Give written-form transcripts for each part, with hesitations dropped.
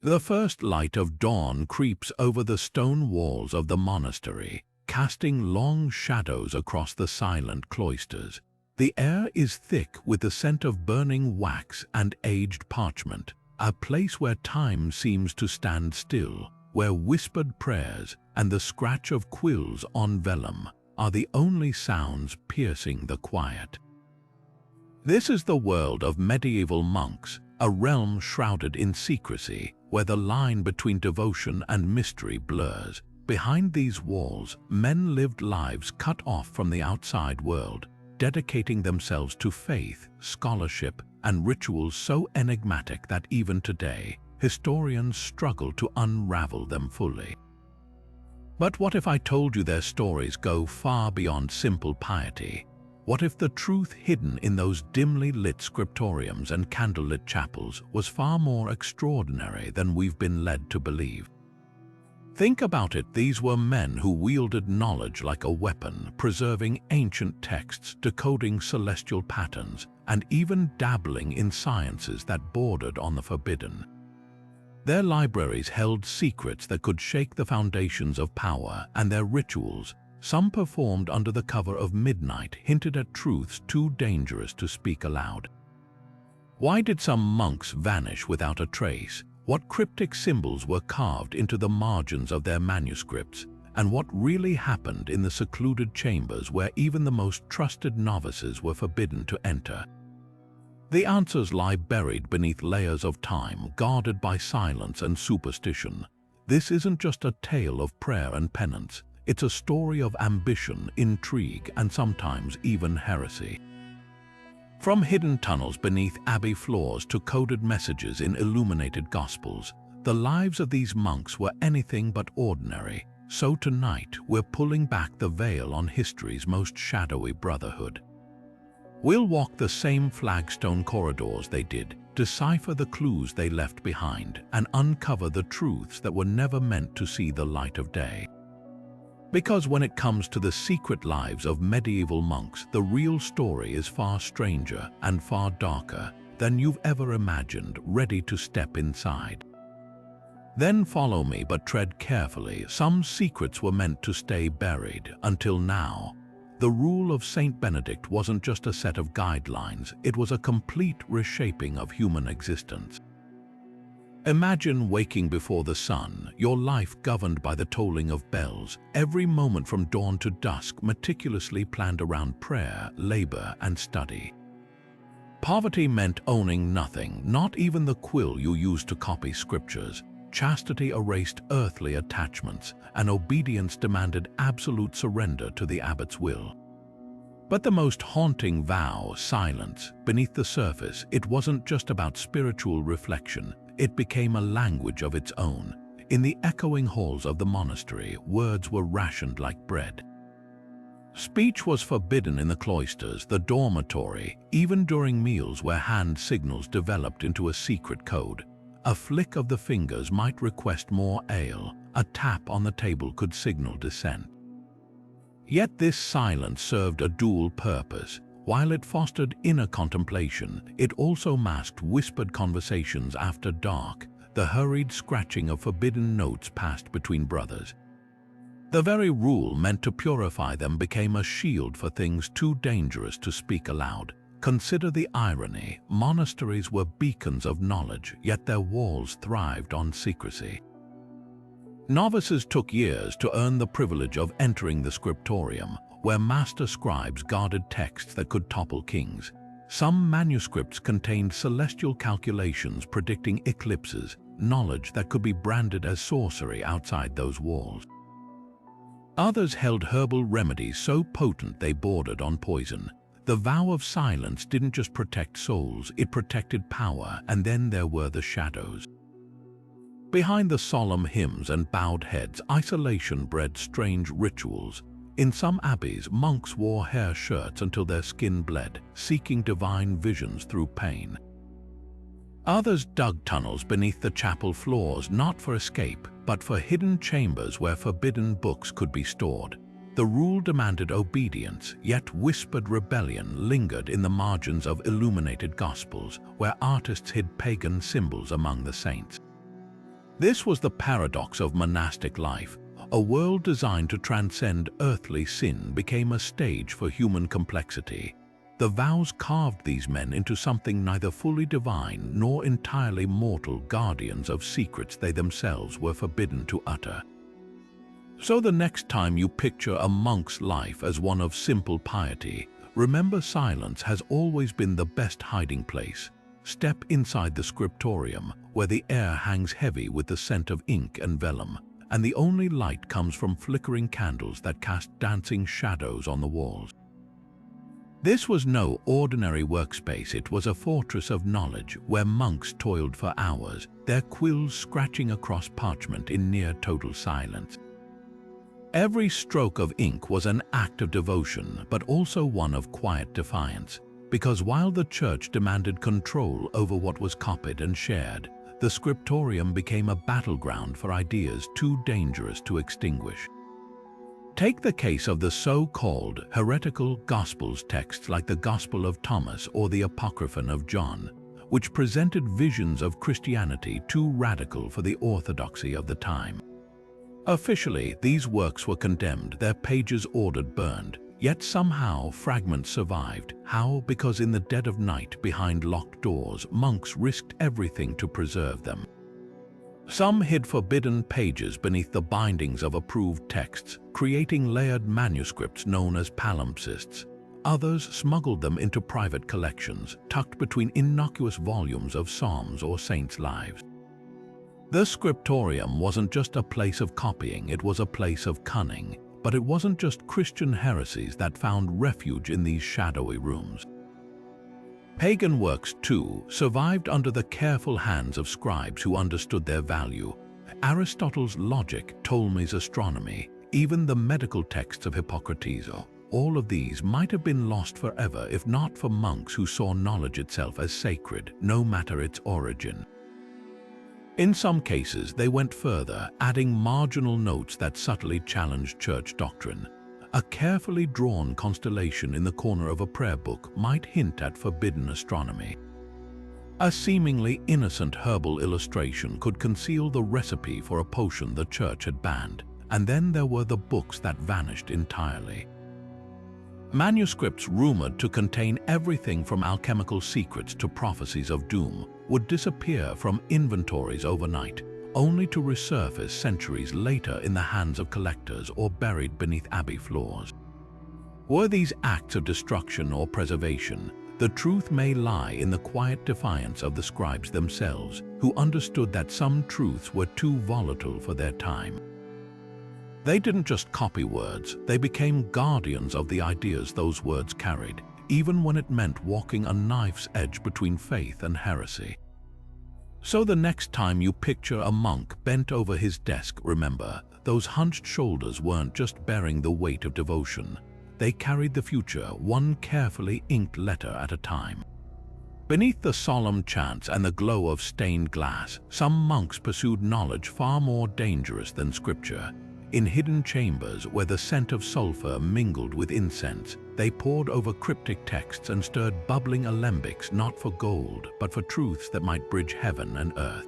The first light of dawn creeps over the stone walls of the monastery, casting long shadows across the silent cloisters. The air is thick with the scent of burning wax and aged parchment, a place where time seems to stand still, where whispered prayers and the scratch of quills on vellum are the only sounds piercing the quiet. This is the world of medieval monks, a realm shrouded in secrecy, where the line between devotion and mystery blurs. Behind these walls, men lived lives cut off from the outside world, dedicating themselves to faith, scholarship, and rituals so enigmatic that even today, historians struggle to unravel them fully. But what if I told you their stories go far beyond simple piety? What if the truth hidden in those dimly lit scriptoriums and candlelit chapels was far more extraordinary than we've been led to believe? Think about it, these were men who wielded knowledge like a weapon, preserving ancient texts, decoding celestial patterns, and even dabbling in sciences that bordered on the forbidden. Their libraries held secrets that could shake the foundations of power, and their rituals, some performed under the cover of midnight, hinted at truths too dangerous to speak aloud. Why did some monks vanish without a trace? What cryptic symbols were carved into the margins of their manuscripts? And what really happened in the secluded chambers where even the most trusted novices were forbidden to enter? The answers lie buried beneath layers of time, guarded by silence and superstition. This isn't just a tale of prayer and penance. It's a story of ambition, intrigue, and sometimes even heresy. From hidden tunnels beneath abbey floors to coded messages in illuminated gospels, the lives of these monks were anything but ordinary. So tonight, we're pulling back the veil on history's most shadowy brotherhood. We'll walk the same flagstone corridors they did, decipher the clues they left behind, and uncover the truths that were never meant to see the light of day. Because when it comes to the secret lives of medieval monks, the real story is far stranger and far darker than you've ever imagined. Ready to step inside? Then follow me, but tread carefully. Some secrets were meant to stay buried until now. The rule of Saint Benedict wasn't just a set of guidelines, it was a complete reshaping of human existence. Imagine waking before the sun, your life governed by the tolling of bells, every moment from dawn to dusk meticulously planned around prayer, labor, and study. Poverty meant owning nothing, not even the quill you used to copy scriptures. Chastity erased earthly attachments, and obedience demanded absolute surrender to the abbot's will. But the most haunting vow, silence, beneath the surface, it wasn't just about spiritual reflection. It became a language of its own. In the echoing halls of the monastery, words were rationed like bread. Speech was forbidden in the cloisters, the dormitory, even during meals where hand signals developed into a secret code. A flick of the fingers might request more ale, a tap on the table could signal dissent. Yet this silence served a dual purpose. While it fostered inner contemplation, it also masked whispered conversations after dark, the hurried scratching of forbidden notes passed between brothers. The very rule meant to purify them became a shield for things too dangerous to speak aloud. Consider the irony. Monasteries were beacons of knowledge, yet their walls thrived on secrecy. Novices took years to earn the privilege of entering the scriptorium, where master scribes guarded texts that could topple kings. Some manuscripts contained celestial calculations predicting eclipses, knowledge that could be branded as sorcery outside those walls. Others held herbal remedies so potent they bordered on poison. The vow of silence didn't just protect souls, it protected power, and then there were the shadows. Behind the solemn hymns and bowed heads, isolation bred strange rituals. In some abbeys, monks wore hair shirts until their skin bled, seeking divine visions through pain. Others dug tunnels beneath the chapel floors, not for escape, but for hidden chambers where forbidden books could be stored. The rule demanded obedience, yet whispered rebellion lingered in the margins of illuminated gospels, where artists hid pagan symbols among the saints. This was the paradox of monastic life. A world designed to transcend earthly sin became a stage for human complexity. The vows carved these men into something neither fully divine nor entirely mortal, guardians of secrets they themselves were forbidden to utter. So the next time you picture a monk's life as one of simple piety, remember silence has always been the best hiding place. Step inside the scriptorium, where the air hangs heavy with the scent of ink and vellum, and the only light comes from flickering candles that cast dancing shadows on the walls. This was no ordinary workspace. It was a fortress of knowledge where monks toiled for hours, their quills scratching across parchment in near total silence. Every stroke of ink was an act of devotion, but also one of quiet defiance, because while the church demanded control over what was copied and shared, the scriptorium became a battleground for ideas too dangerous to extinguish. Take the case of the so-called heretical Gospels texts like the Gospel of Thomas or the Apocryphon of John, which presented visions of Christianity too radical for the orthodoxy of the time. Officially, these works were condemned, their pages ordered burned, yet somehow fragments survived. How? Because in the dead of night, behind locked doors, monks risked everything to preserve them. Some hid forbidden pages beneath the bindings of approved texts, creating layered manuscripts known as palimpsests. Others smuggled them into private collections, tucked between innocuous volumes of psalms or saints' lives. The scriptorium wasn't just a place of copying, it was a place of cunning. But it wasn't just Christian heresies that found refuge in these shadowy rooms. Pagan works, too, survived under the careful hands of scribes who understood their value. Aristotle's logic, Ptolemy's astronomy, even the medical texts of Hippocrates, all of these might have been lost forever if not for monks who saw knowledge itself as sacred, no matter its origin. In some cases, they went further, adding marginal notes that subtly challenged church doctrine. A carefully drawn constellation in the corner of a prayer book might hint at forbidden astronomy. A seemingly innocent herbal illustration could conceal the recipe for a potion the church had banned, and then there were the books that vanished entirely. Manuscripts rumored to contain everything from alchemical secrets to prophecies of doom would disappear from inventories overnight, only to resurface centuries later in the hands of collectors or buried beneath abbey floors. Were these acts of destruction or preservation, the truth may lie in the quiet defiance of the scribes themselves, who understood that some truths were too volatile for their time. They didn't just copy words, they became guardians of the ideas those words carried, even when it meant walking a knife's edge between faith and heresy. So the next time you picture a monk bent over his desk, remember, those hunched shoulders weren't just bearing the weight of devotion. They carried the future, one carefully inked letter at a time. Beneath the solemn chants and the glow of stained glass, some monks pursued knowledge far more dangerous than scripture. In hidden chambers where the scent of sulfur mingled with incense, they pored over cryptic texts and stirred bubbling alembics not for gold, but for truths that might bridge heaven and earth.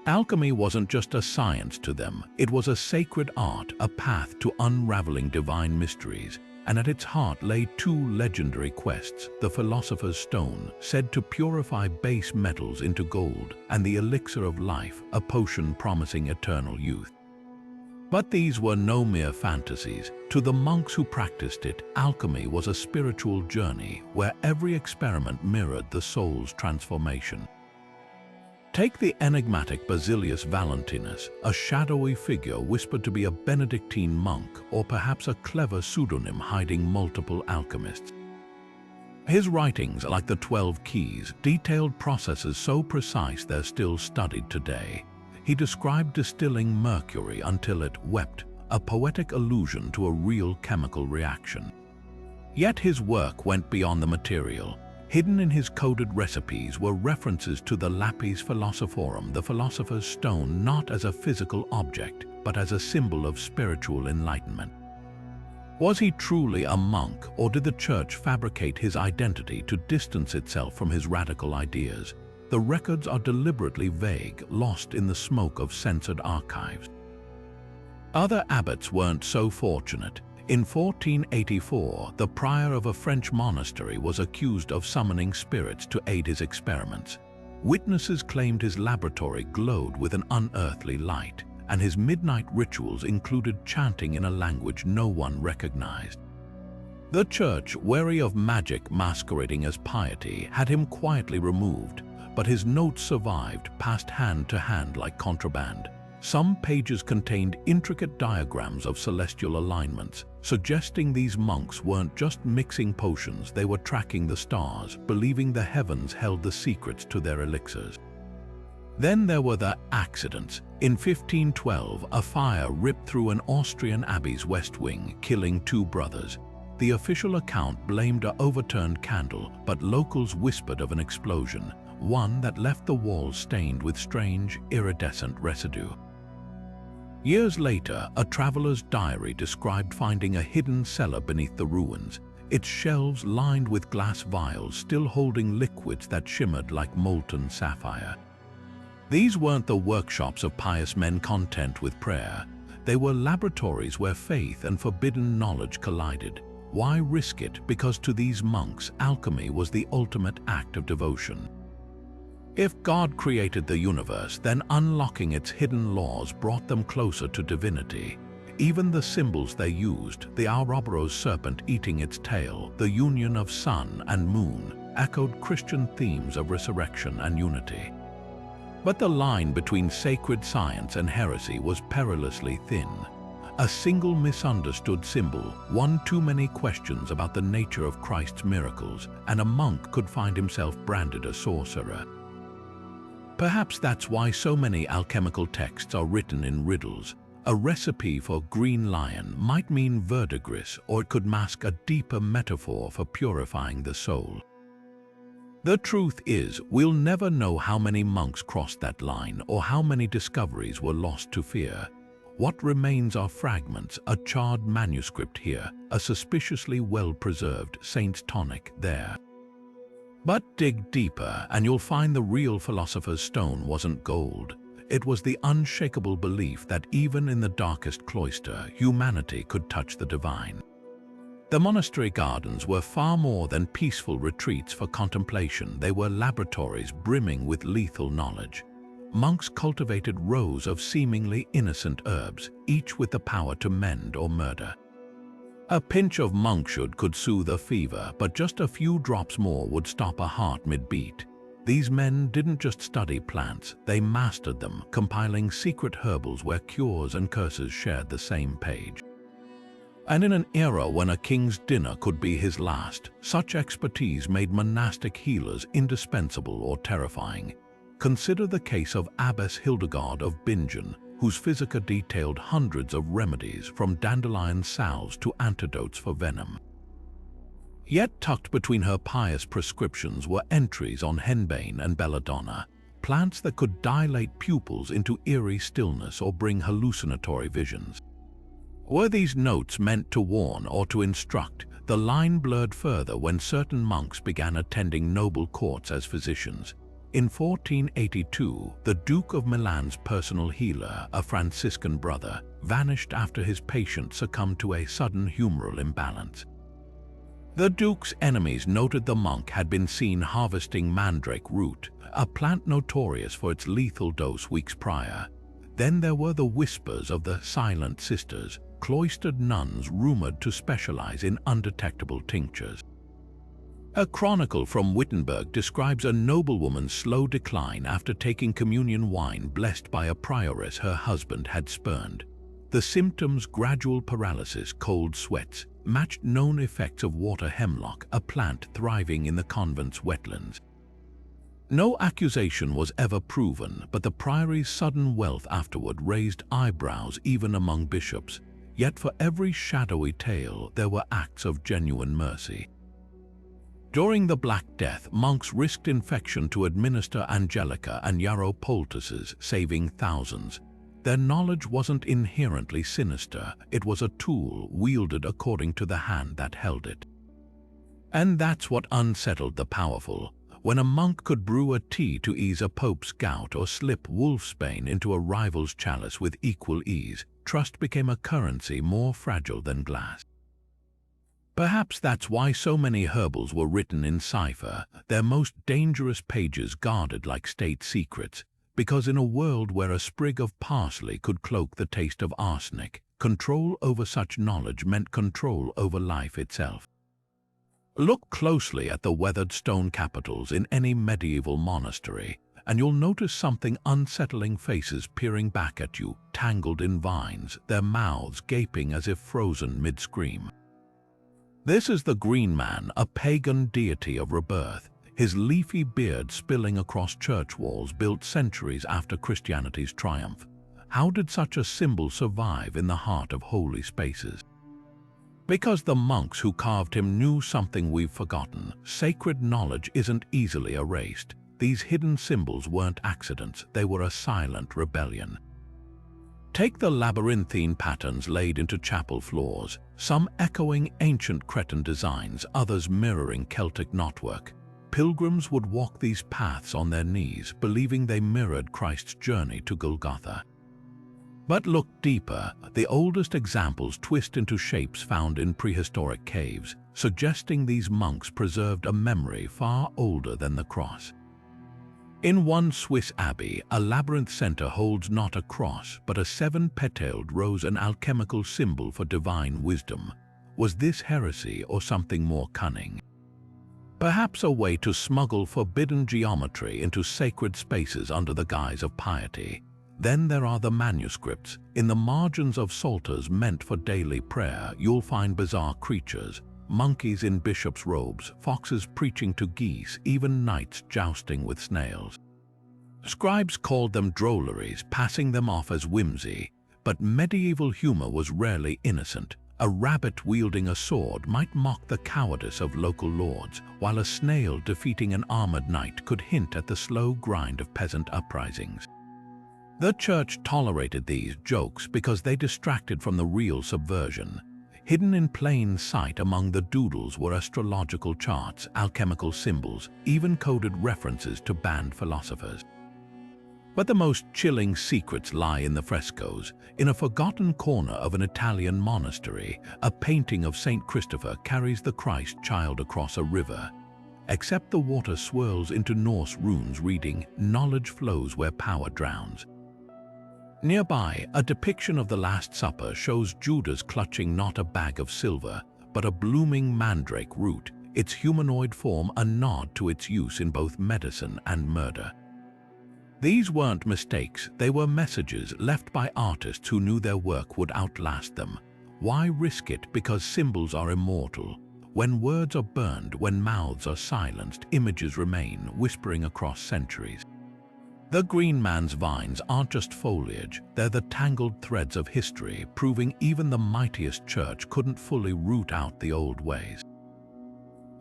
Alchemy wasn't just a science to them, it was a sacred art, a path to unraveling divine mysteries, and at its heart lay two legendary quests, the Philosopher's Stone, said to purify base metals into gold, and the Elixir of Life, a potion promising eternal youth. But these were no mere fantasies. To the monks who practiced it, alchemy was a spiritual journey where every experiment mirrored the soul's transformation. Take the enigmatic Basilius Valentinus, a shadowy figure whispered to be a Benedictine monk or perhaps a clever pseudonym hiding multiple alchemists. His writings, like the 12 Keys, detailed processes so precise they're still studied today. He described distilling mercury until it wept, a poetic allusion to a real chemical reaction. Yet his work went beyond the material. Hidden in his coded recipes were references to the lapis philosophorum, the philosopher's stone, not as a physical object, but as a symbol of spiritual enlightenment. Was he truly a monk, or did the church fabricate his identity to distance itself from his radical ideas? the records are deliberately vague, lost in the smoke of censored archives. Other abbots weren't so fortunate. In 1484, the prior of a French monastery was accused of summoning spirits to aid his experiments. Witnesses claimed his laboratory glowed with an unearthly light, and his midnight rituals included chanting in a language no one recognized. The church, wary of magic masquerading as piety, had him quietly removed, but his notes survived, passed hand to hand like contraband. Some pages contained intricate diagrams of celestial alignments, suggesting these monks weren't just mixing potions, they were tracking the stars, believing the heavens held the secrets to their elixirs. Then there were the accidents. In 1512, a fire ripped through an Austrian abbey's west wing, killing 2 brothers. The official account blamed an overturned candle, but locals whispered of an explosion, one that left the walls stained with strange, iridescent residue. Years later, a traveler's diary described finding a hidden cellar beneath the ruins, its shelves lined with glass vials still holding liquids that shimmered like molten sapphire. These weren't the workshops of pious men content with prayer. They were laboratories where faith and forbidden knowledge collided. Why risk it? Because to these monks, alchemy was the ultimate act of devotion. If God created the universe, then unlocking its hidden laws brought them closer to divinity. Even the symbols they used, the Ouroboros serpent eating its tail, the union of sun and moon, echoed Christian themes of resurrection and unity. But the line between sacred science and heresy was perilously thin. A single misunderstood symbol, one too many questions about the nature of Christ's miracles, and a monk could find himself branded a sorcerer. Perhaps that's why so many alchemical texts are written in riddles. A recipe for green lion might mean verdigris, or it could mask a deeper metaphor for purifying the soul. The truth is, we'll never know how many monks crossed that line or how many discoveries were lost to fear. What remains are fragments, a charred manuscript here, a suspiciously well-preserved saint's tonic there. But dig deeper and you'll find the real philosopher's stone wasn't gold. It was the unshakable belief that even in the darkest cloister, humanity could touch the divine. The monastery gardens were far more than peaceful retreats for contemplation. They were laboratories brimming with lethal knowledge. Monks cultivated rows of seemingly innocent herbs, each with the power to mend or murder. A pinch of monkshood could soothe a fever, but just a few drops more would stop a heart mid-beat. These men didn't just study plants, they mastered them, compiling secret herbals where cures and curses shared the same page. And in an era when a king's dinner could be his last, such expertise made monastic healers indispensable or terrifying. Consider the case of Abbess Hildegard of Bingen, whose physica detailed hundreds of remedies from dandelion salves to antidotes for venom. Yet tucked between her pious prescriptions were entries on henbane and belladonna, plants that could dilate pupils into eerie stillness or bring hallucinatory visions. Were these notes meant to warn or to instruct? The line blurred further when certain monks began attending noble courts as physicians. In 1482, the Duke of Milan's personal healer, a Franciscan brother, vanished after his patient succumbed to a sudden humoral imbalance. The Duke's enemies noted the monk had been seen harvesting mandrake root, a plant notorious for its lethal dose weeks prior. Then there were the whispers of the Silent Sisters, cloistered nuns rumored to specialize in undetectable tinctures. A chronicle from Wittenberg describes a noblewoman's slow decline after taking communion wine blessed by a prioress her husband had spurned. The symptoms, gradual paralysis, cold sweats, matched known effects of water hemlock, a plant thriving in the convent's wetlands. No accusation was ever proven, but the priory's sudden wealth afterward raised eyebrows even among bishops. Yet for every shadowy tale, there were acts of genuine mercy. During the Black Death, monks risked infection to administer angelica and yarrow poultices, saving thousands. Their knowledge wasn't inherently sinister, it was a tool wielded according to the hand that held it. And that's what unsettled the powerful. When a monk could brew a tea to ease a pope's gout or slip wolfsbane into a rival's chalice with equal ease, trust became a currency more fragile than glass. Perhaps that's why so many herbals were written in cipher, their most dangerous pages guarded like state secrets, because in a world where a sprig of parsley could cloak the taste of arsenic, control over such knowledge meant control over life itself. Look closely at the weathered stone capitals in any medieval monastery, and you'll notice something unsettling: faces peering back at you, tangled in vines, their mouths gaping as if frozen mid-scream. This is the Green Man, a pagan deity of rebirth, his leafy beard spilling across church walls built centuries after Christianity's triumph. How did such a symbol survive in the heart of holy spaces? Because the monks who carved him knew something we've forgotten. Sacred knowledge isn't easily erased. These hidden symbols weren't accidents, they were a silent rebellion. Take the labyrinthine patterns laid into chapel floors, some echoing ancient Cretan designs, others mirroring Celtic knotwork. Pilgrims would walk these paths on their knees, believing they mirrored Christ's journey to Golgotha. But look deeper, the oldest examples twist into shapes found in prehistoric caves, suggesting these monks preserved a memory far older than the cross. In one Swiss abbey, a labyrinth center holds not a cross, but a seven-petaled rose, an alchemical symbol for divine wisdom. Was this heresy or something more cunning? Perhaps a way to smuggle forbidden geometry into sacred spaces under the guise of piety. Then there are the manuscripts. In the margins of psalters meant for daily prayer, you'll find bizarre creatures, monkeys in bishops' robes, foxes preaching to geese, even knights jousting with snails. Scribes called them drolleries, passing them off as whimsy, but medieval humor was rarely innocent. A rabbit wielding a sword might mock the cowardice of local lords, while a snail defeating an armored knight could hint at the slow grind of peasant uprisings. The church tolerated these jokes because they distracted from the real subversion. Hidden in plain sight among the doodles were astrological charts, alchemical symbols, even coded references to banned philosophers. But the most chilling secrets lie in the frescoes. In a forgotten corner of an Italian monastery, a painting of Saint Christopher carries the Christ child across a river. Except the water swirls into Norse runes reading, "Knowledge flows where power drowns." Nearby, a depiction of the Last Supper shows Judas clutching not a bag of silver, but a blooming mandrake root, its humanoid form a nod to its use in both medicine and murder. These weren't mistakes, they were messages left by artists who knew their work would outlast them. Why risk it? Because symbols are immortal. When words are burned, when mouths are silenced, images remain, whispering across centuries. The Green Man's vines aren't just foliage, they're the tangled threads of history, proving even the mightiest church couldn't fully root out the old ways.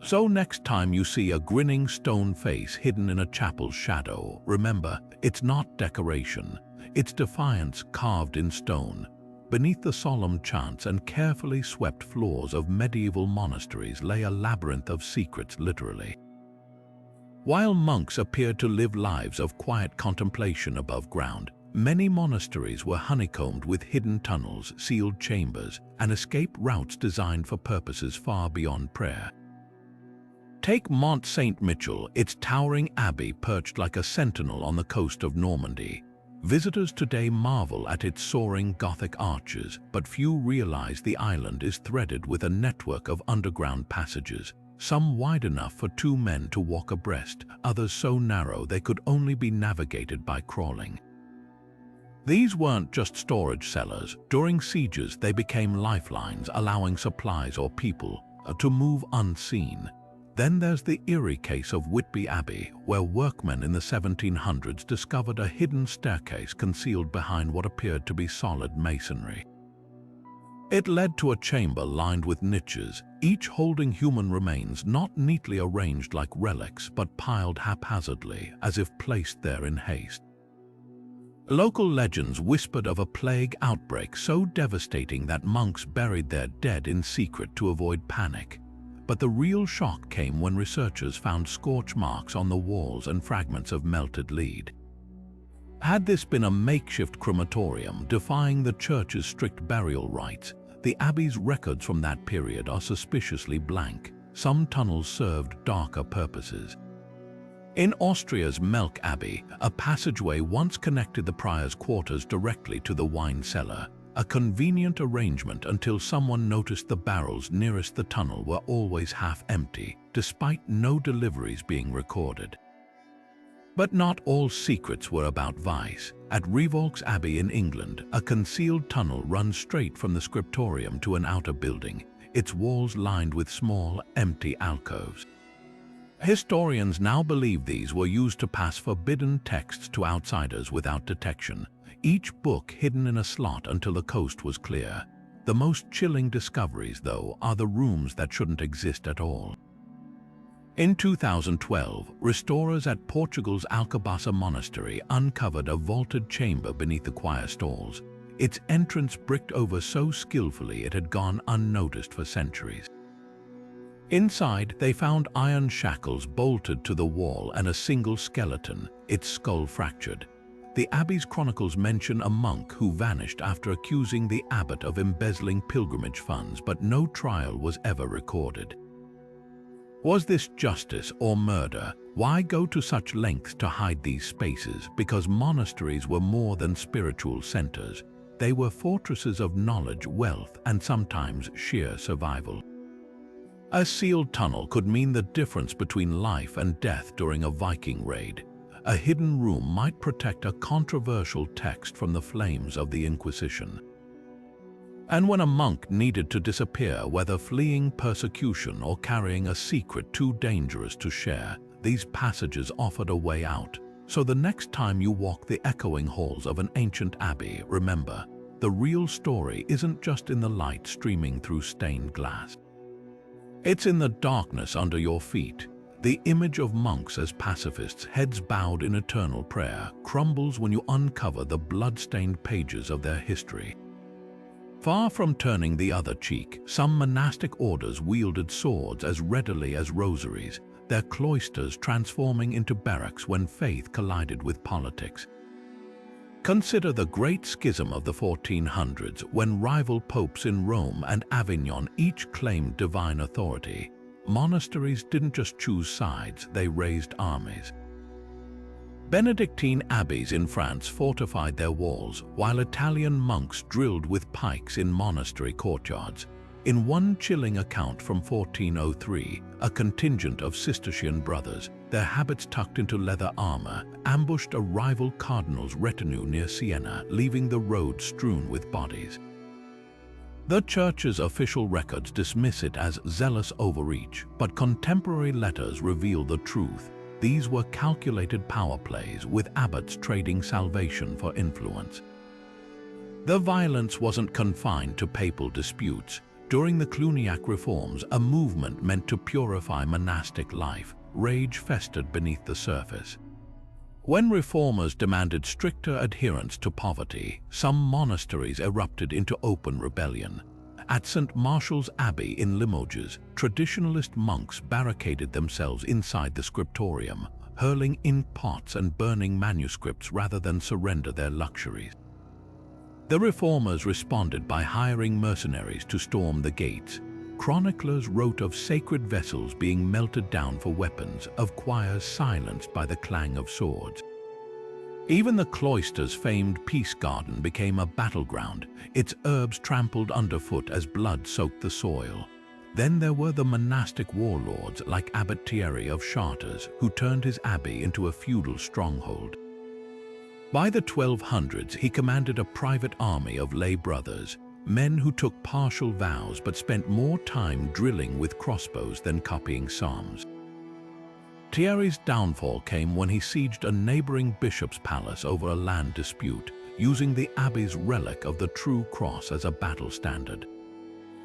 So next time you see a grinning stone face hidden in a chapel's shadow, remember, it's not decoration, it's defiance carved in stone. Beneath the solemn chants and carefully swept floors of medieval monasteries lay a labyrinth of secrets, literally. While monks appeared to live lives of quiet contemplation above ground, many monasteries were honeycombed with hidden tunnels, sealed chambers, and escape routes designed for purposes far beyond prayer. Take Mont Saint-Michel, its towering abbey perched like a sentinel on the coast of Normandy. Visitors today marvel at its soaring Gothic arches, but few realize the island is threaded with a network of underground passages, some wide enough for two men to walk abreast, others so narrow they could only be navigated by crawling. These weren't just storage cellars. During sieges, they became lifelines, allowing supplies or people to move unseen. Then there's the eerie case of Whitby Abbey, where workmen in the 1700s discovered a hidden staircase concealed behind what appeared to be solid masonry. It led to a chamber lined with niches, each holding human remains not neatly arranged like relics but piled haphazardly, as if placed there in haste. Local legends whispered of a plague outbreak so devastating that monks buried their dead in secret to avoid panic. but the real shock came when researchers found scorch marks on the walls and fragments of melted lead. Had this been a makeshift crematorium defying the church's strict burial rites, the abbey's records from that period are suspiciously blank. Some tunnels served darker purposes. In Austria's Melk Abbey, a passageway once connected the prior's quarters directly to the wine cellar, a convenient arrangement until someone noticed the barrels nearest the tunnel were always half empty, despite no deliveries being recorded. But not all secrets were about vice. At Revolts Abbey in England, a concealed tunnel runs straight from the scriptorium to an outer building, its walls lined with small, empty alcoves. Historians now believe these were used to pass forbidden texts to outsiders without detection, each book hidden in a slot until the coast was clear. The most chilling discoveries, though, are the rooms that shouldn't exist at all. In 2012, restorers at Portugal's Alcobaça Monastery uncovered a vaulted chamber beneath the choir stalls, its entrance bricked over so skillfully it had gone unnoticed for centuries. Inside, they found iron shackles bolted to the wall and a single skeleton, its skull fractured. The abbey's chronicles mention a monk who vanished after accusing the abbot of embezzling pilgrimage funds, but no trial was ever recorded. Was this justice or murder? Why go to such lengths to hide these spaces? Because monasteries were more than spiritual centers. They were fortresses of knowledge, wealth, and sometimes sheer survival. A sealed tunnel could mean the difference between life and death during a Viking raid. A hidden room might protect a controversial text from the flames of the Inquisition. And when a monk needed to disappear, whether fleeing persecution or carrying a secret too dangerous to share, these passages offered a way out. So the next time you walk the echoing halls of an ancient abbey, remember, the real story isn't just in the light streaming through stained glass. It's in the darkness under your feet. The image of monks as pacifists, heads bowed in eternal prayer, crumbles when you uncover the blood-stained pages of their history. Far from turning the other cheek, some monastic orders wielded swords as readily as rosaries, their cloisters transforming into barracks when faith collided with politics. Consider the Great Schism of the 1400s, when rival popes in Rome and Avignon each claimed divine authority. Monasteries didn't just choose sides, they raised armies. Benedictine abbeys in France fortified their walls, while Italian monks drilled with pikes in monastery courtyards. In one chilling account from 1403, a contingent of Cistercian brothers, their habits tucked into leather armor, ambushed a rival cardinal's retinue near Siena, leaving the road strewn with bodies. The church's official records dismiss it as zealous overreach, but contemporary letters reveal the truth. These were calculated power plays, with abbots trading salvation for influence. The violence wasn't confined to papal disputes. During the Cluniac reforms, a movement meant to purify monastic life, rage festered beneath the surface. When reformers demanded stricter adherence to poverty, some monasteries erupted into open rebellion. At St. Martial's Abbey in Limoges, traditionalist monks barricaded themselves inside the scriptorium, hurling ink pots and burning manuscripts rather than surrender their luxuries. The reformers responded by hiring mercenaries to storm the gates. Chroniclers wrote of sacred vessels being melted down for weapons, of choirs silenced by the clang of swords. Even the cloister's famed peace garden became a battleground, its herbs trampled underfoot as blood soaked the soil. Then there were the monastic warlords like Abbot Thierry of Chartres, who turned his abbey into a feudal stronghold. By the 1200s, he commanded a private army of lay brothers, men who took partial vows but spent more time drilling with crossbows than copying psalms. Thierry's downfall came when he sieged a neighboring bishop's palace over a land dispute, using the abbey's relic of the true cross as a battle standard.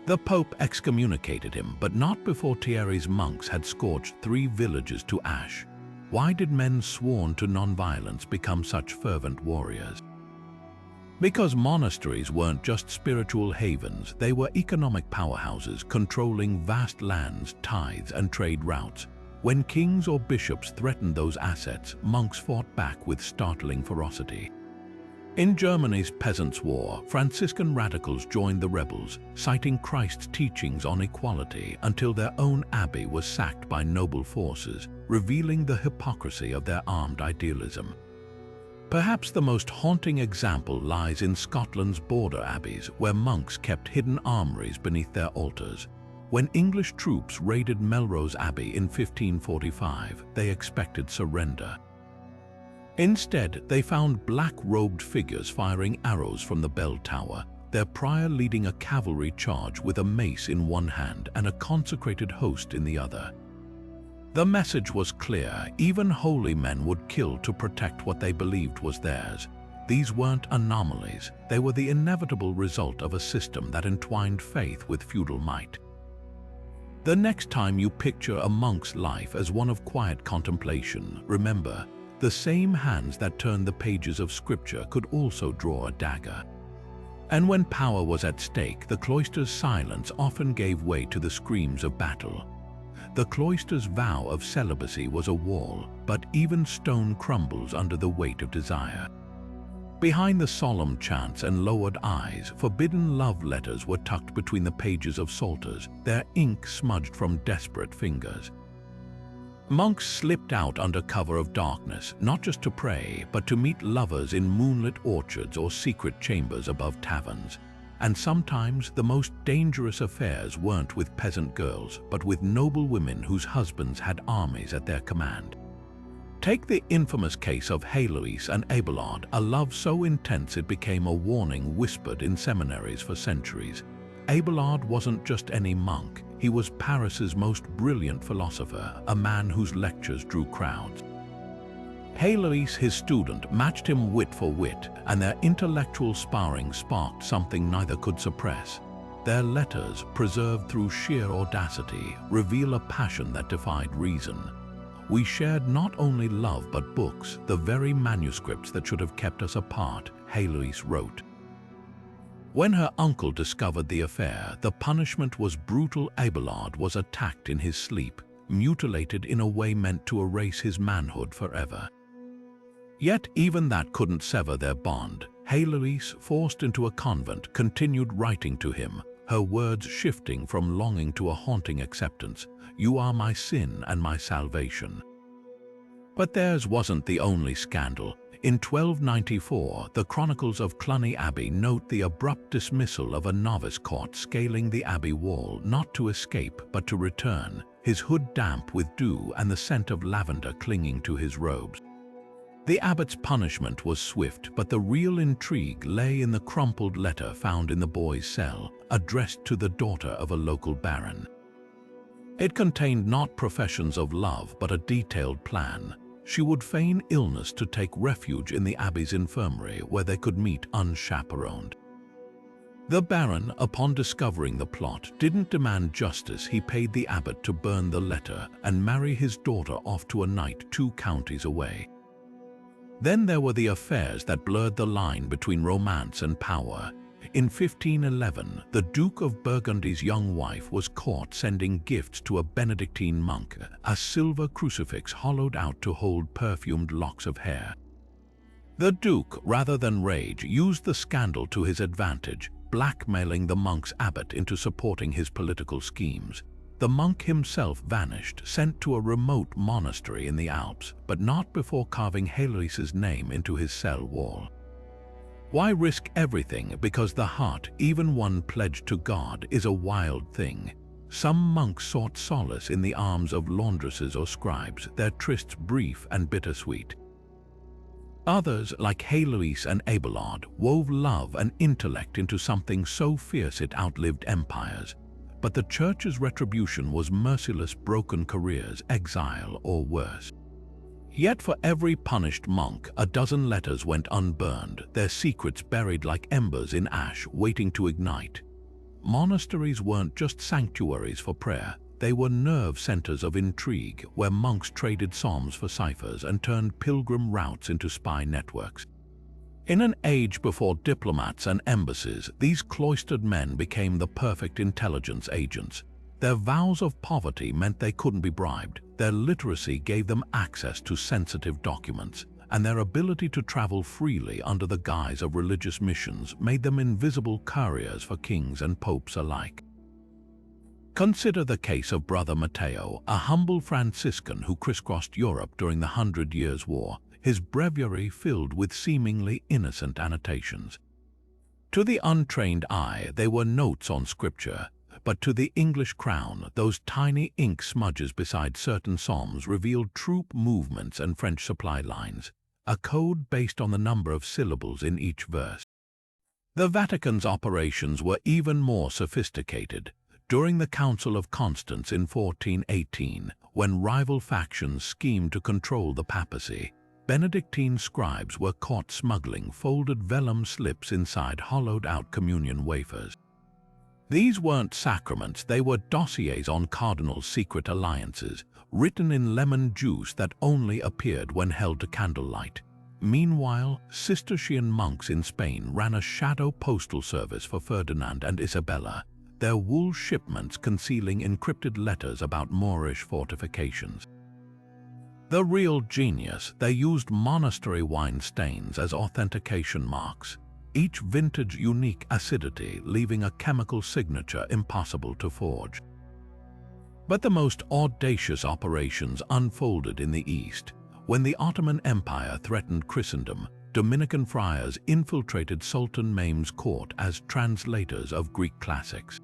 The Pope excommunicated him, but not before Thierry's monks had scorched 3 villages to ash. Why did men sworn to nonviolence become such fervent warriors? Because monasteries weren't just spiritual havens, they were economic powerhouses controlling vast lands, tithes, and trade routes. When kings or bishops threatened those assets, monks fought back with startling ferocity. In Germany's Peasants' War, Franciscan radicals joined the rebels, citing Christ's teachings on equality until their own abbey was sacked by noble forces, revealing the hypocrisy of their armed idealism. Perhaps the most haunting example lies in Scotland's border abbeys, where monks kept hidden armories beneath their altars. When English troops raided Melrose Abbey in 1545, they expected surrender. Instead, they found black-robed figures firing arrows from the bell tower, their prior leading a cavalry charge with a mace in one hand and a consecrated host in the other. The message was clear: even holy men would kill to protect what they believed was theirs. These weren't anomalies, they were the inevitable result of a system that entwined faith with feudal might. The next time you picture a monk's life as one of quiet contemplation, remember, the same hands that turned the pages of scripture could also draw a dagger. And when power was at stake, the cloister's silence often gave way to the screams of battle. The cloister's vow of celibacy was a wall, but even stone crumbles under the weight of desire. Behind the solemn chants and lowered eyes, forbidden love letters were tucked between the pages of psalters, their ink smudged from desperate fingers. Monks slipped out under cover of darkness, not just to pray, but to meet lovers in moonlit orchards or secret chambers above taverns. And sometimes the most dangerous affairs weren't with peasant girls, but with noble women whose husbands had armies at their command. Take the infamous case of Heloise and Abelard, a love so intense it became a warning whispered in seminaries for centuries. Abelard wasn't just any monk, he was Paris's most brilliant philosopher, a man whose lectures drew crowds. Heloise, his student, matched him wit for wit, and their intellectual sparring sparked something neither could suppress. Their letters, preserved through sheer audacity, reveal a passion that defied reason. We shared not only love but books, the very manuscripts that should have kept us apart, Heloise wrote. When her uncle discovered the affair, the punishment was brutal. Abelard was attacked in his sleep, mutilated in a way meant to erase his manhood forever. Yet even that couldn't sever their bond. Heloise, forced into a convent, continued writing to him, her words shifting from longing to a haunting acceptance. "You are my sin and my salvation." But theirs wasn't the only scandal. In 1294, the Chronicles of Cluny Abbey note the abrupt dismissal of a novice caught scaling the abbey wall, not to escape but to return, his hood damp with dew and the scent of lavender clinging to his robes. The abbot's punishment was swift, but the real intrigue lay in the crumpled letter found in the boy's cell, addressed to the daughter of a local baron. It contained not professions of love, but a detailed plan. She would feign illness to take refuge in the abbey's infirmary, where they could meet unchaperoned. The baron, upon discovering the plot, didn't demand justice. He paid the abbot to burn the letter and marry his daughter off to a knight 2 counties away. Then there were the affairs that blurred the line between romance and power. In 1511, the Duke of Burgundy's young wife was caught sending gifts to a Benedictine monk, a silver crucifix hollowed out to hold perfumed locks of hair. The Duke, rather than rage, used the scandal to his advantage, blackmailing the monk's abbot into supporting his political schemes. The monk himself vanished, sent to a remote monastery in the Alps, but not before carving Heloise's name into his cell wall. Why risk everything? Because the heart, even one pledged to God, is a wild thing. Some monks sought solace in the arms of laundresses or scribes, their trysts brief and bittersweet. Others, like Heloise and Abelard, wove love and intellect into something so fierce it outlived empires. But the Church's retribution was merciless: broken careers, exile, or worse. Yet for every punished monk, a dozen letters went unburned, their secrets buried like embers in ash, waiting to ignite. Monasteries weren't just sanctuaries for prayer, they were nerve centers of intrigue, where monks traded psalms for ciphers and turned pilgrim routes into spy networks. In an age before diplomats and embassies, these cloistered men became the perfect intelligence agents. Their vows of poverty meant they couldn't be bribed. Their literacy gave them access to sensitive documents, and their ability to travel freely under the guise of religious missions made them invisible couriers for kings and popes alike. Consider the case of Brother Matteo, a humble Franciscan who crisscrossed Europe during the 100 Years' War, his breviary filled with seemingly innocent annotations. To the untrained eye, they were notes on scripture, but to the English crown, those tiny ink smudges beside certain psalms revealed troop movements and French supply lines, a code based on the number of syllables in each verse. The Vatican's operations were even more sophisticated. During the Council of Constance in 1418, when rival factions schemed to control the papacy, Benedictine scribes were caught smuggling folded vellum slips inside hollowed-out communion wafers. These weren't sacraments, they were dossiers on cardinals' secret alliances, written in lemon juice that only appeared when held to candlelight. Meanwhile, Cistercian monks in Spain ran a shadow postal service for Ferdinand and Isabella, their wool shipments concealing encrypted letters about Moorish fortifications. The real genius, they used monastery wine stains as authentication marks, each vintage unique acidity leaving a chemical signature impossible to forge. But the most audacious operations unfolded in the East. When the Ottoman Empire threatened Christendom, Dominican friars infiltrated Sultan Mehmed's court as translators of Greek classics.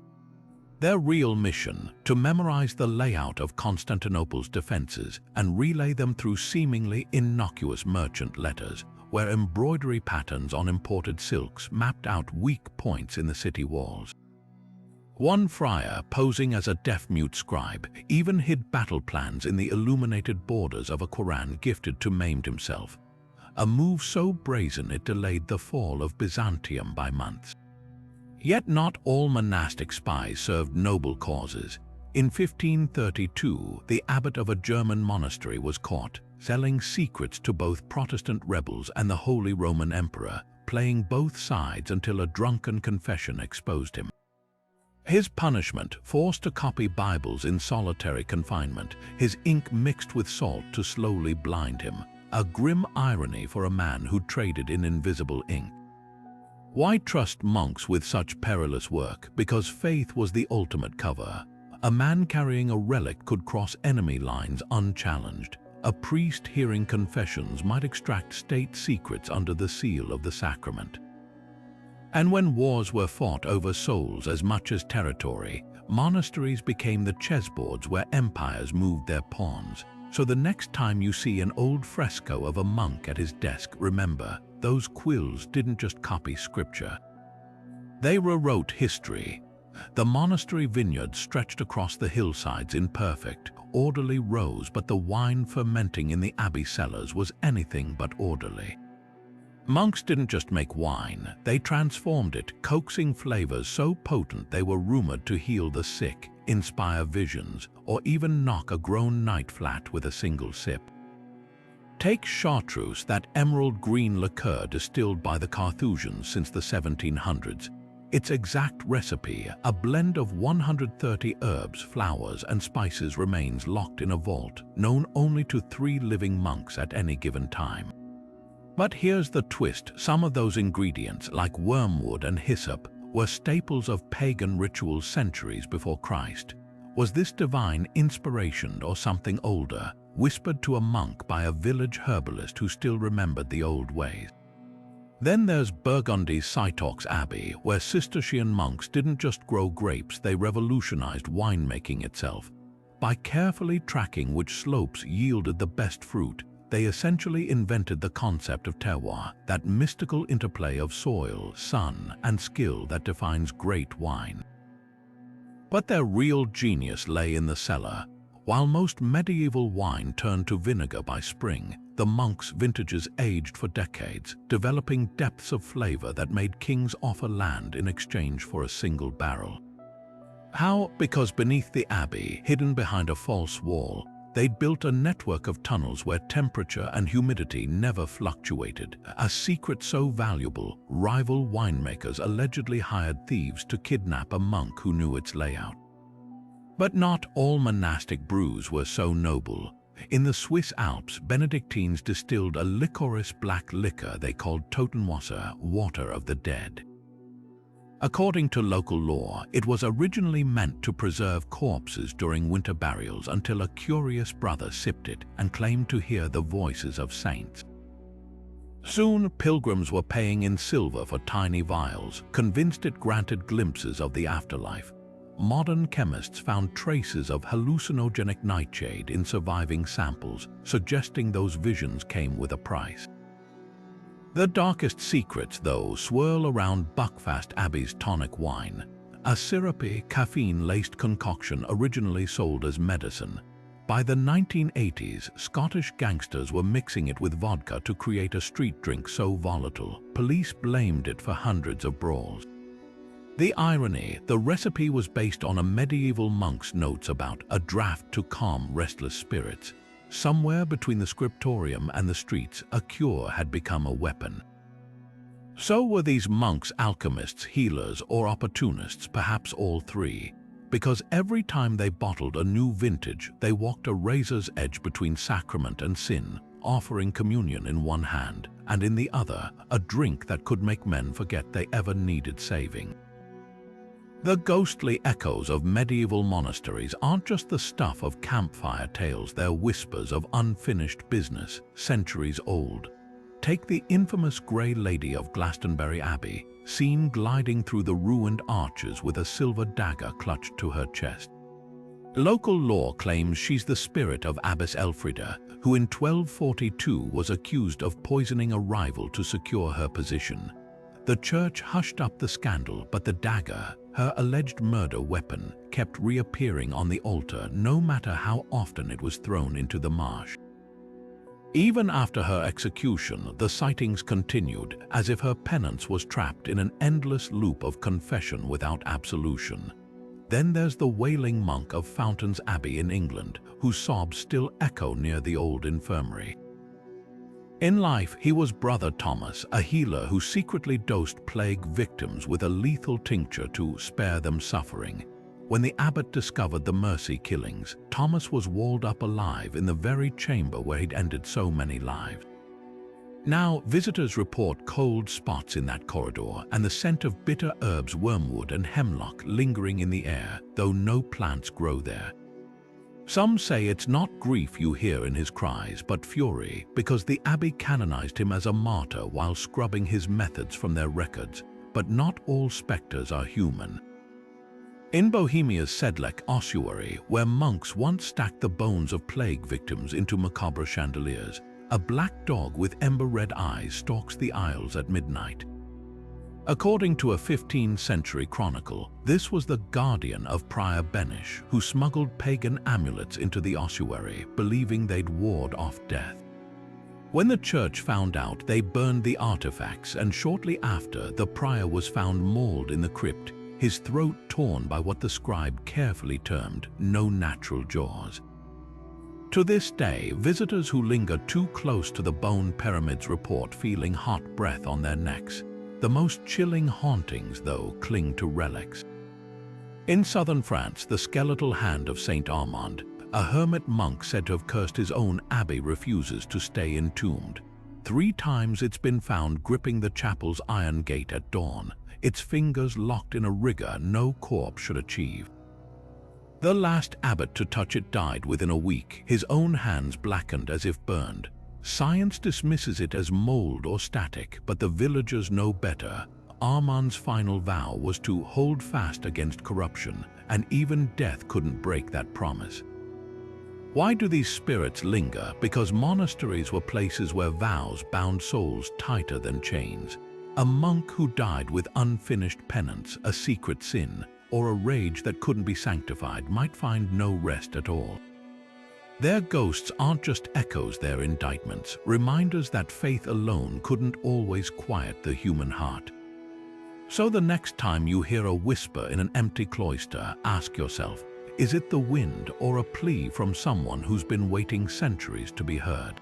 Their real mission, to memorize the layout of Constantinople's defenses and relay them through seemingly innocuous merchant letters, where embroidery patterns on imported silks mapped out weak points in the city walls. One friar, posing as a deaf-mute scribe, even hid battle plans in the illuminated borders of a Quran gifted to Mehmed himself, a move so brazen it delayed the fall of Byzantium by months. Yet not all monastic spies served noble causes. In 1532, the abbot of a German monastery was caught, selling secrets to both Protestant rebels and the Holy Roman Emperor, playing both sides until a drunken confession exposed him. His punishment, forced to copy Bibles in solitary confinement, his ink mixed with salt to slowly blind him, a grim irony for a man who traded in invisible ink. Why trust monks with such perilous work? Because faith was the ultimate cover. A man carrying a relic could cross enemy lines unchallenged. A priest hearing confessions might extract state secrets under the seal of the sacrament. And when wars were fought over souls as much as territory, monasteries became the chessboards where empires moved their pawns. So the next time you see an old fresco of a monk at his desk, remember, those quills didn't just copy scripture. They rewrote history. The monastery vineyards stretched across the hillsides in perfect, orderly rows, but the wine fermenting in the abbey cellars was anything but orderly. Monks didn't just make wine, they transformed it, coaxing flavors so potent they were rumored to heal the sick, inspire visions, or even knock a grown knight flat with a single sip. Take chartreuse, that emerald green liqueur distilled by the Carthusians since the 1700s. Its exact recipe, a blend of 130 herbs, flowers, and spices, remains locked in a vault, known only to 3 living monks at any given time. But here's the twist: some of those ingredients, like wormwood and hyssop, were staples of pagan rituals centuries before Christ. Was this divine inspiration or something older, whispered to a monk by a village herbalist who still remembered the old ways? Then there's Burgundy's Cîteaux Abbey, where Cistercian monks didn't just grow grapes, they revolutionized winemaking itself. By carefully tracking which slopes yielded the best fruit, they essentially invented the concept of terroir, that mystical interplay of soil, sun, and skill that defines great wine. But their real genius lay in the cellar. While most medieval wine turned to vinegar by spring, the monks' vintages aged for decades, developing depths of flavor that made kings offer land in exchange for a single barrel. How? Because beneath the abbey, hidden behind a false wall, They'd built a network of tunnels where temperature and humidity never fluctuated, a secret so valuable, rival winemakers allegedly hired thieves to kidnap a monk who knew its layout. But not all monastic brews were so noble. In the Swiss Alps, Benedictines distilled a liquorous black liquor they called Totenwasser, water of the dead. According to local law, it was originally meant to preserve corpses during winter burials until a curious brother sipped it and claimed to hear the voices of saints. Soon, pilgrims were paying in silver for tiny vials, convinced it granted glimpses of the afterlife. Modern chemists found traces of hallucinogenic nightshade in surviving samples, suggesting those visions came with a price. The darkest secrets, though, swirl around Buckfast Abbey's tonic wine, a syrupy, caffeine-laced concoction originally sold as medicine. By the 1980s, Scottish gangsters were mixing it with vodka to create a street drink so volatile, police blamed it for hundreds of brawls. The irony, the recipe was based on a medieval monk's notes about a draught to calm restless spirits. Somewhere between the scriptorium and the streets, a cure had become a weapon. So were these monks alchemists, healers, or opportunists, perhaps all three, because every time they bottled a new vintage, they walked a razor's edge between sacrament and sin, offering communion in one hand, and in the other, a drink that could make men forget they ever needed saving. The ghostly echoes of medieval monasteries aren't just the stuff of campfire tales, they're whispers of unfinished business, centuries old. Take the infamous Grey Lady of Glastonbury Abbey, seen gliding through the ruined arches with a silver dagger clutched to her chest. Local lore claims she's the spirit of Abbess Elfrida, who in 1242 was accused of poisoning a rival to secure her position. The church hushed up the scandal, but the dagger, her alleged murder weapon, kept reappearing on the altar no matter how often it was thrown into the marsh. Even after her execution, the sightings continued, as if her penance was trapped in an endless loop of confession without absolution. Then there's the wailing monk of Fountains Abbey in England, whose sobs still echo near the old infirmary. In life, he was Brother Thomas, a healer who secretly dosed plague victims with a lethal tincture to spare them suffering. When the abbot discovered the mercy killings, Thomas was walled up alive in the very chamber where he'd ended so many lives. Now, visitors report cold spots in that corridor and the scent of bitter herbs, wormwood and hemlock lingering in the air, though no plants grow there. Some say it's not grief you hear in his cries, but fury, because the abbey canonized him as a martyr while scrubbing his methods from their records. But not all specters are human. In Bohemia's Sedlec ossuary, where monks once stacked the bones of plague victims into macabre chandeliers, a black dog with ember-red eyes stalks the aisles at midnight. According to a 15th century chronicle, this was the guardian of Prior Benish, who smuggled pagan amulets into the ossuary, believing they'd ward off death. When the church found out, they burned the artifacts, and shortly after, the prior was found mauled in the crypt, his throat torn by what the scribe carefully termed no natural jaws. To this day, visitors who linger too close to the bone pyramids report feeling hot breath on their necks. The most chilling hauntings, though, cling to relics. In southern France, the skeletal hand of Saint Armand, a hermit monk said to have cursed his own abbey, refuses to stay entombed. 3 times it's been found gripping the chapel's iron gate at dawn, its fingers locked in a rigor no corpse should achieve. The last abbot to touch it died within a week, his own hands blackened as if burned. Science dismisses it as mold or static, but the villagers know better. Armand's final vow was to hold fast against corruption, and even death couldn't break that promise. Why do these spirits linger? Because monasteries were places where vows bound souls tighter than chains. A monk who died with unfinished penance, a secret sin, or a rage that couldn't be sanctified might find no rest at all. Their ghosts aren't just echoes, they're indictments, reminders that faith alone couldn't always quiet the human heart. So the next time you hear a whisper in an empty cloister, ask yourself, Is it the wind or a plea from someone who's been waiting centuries to be heard?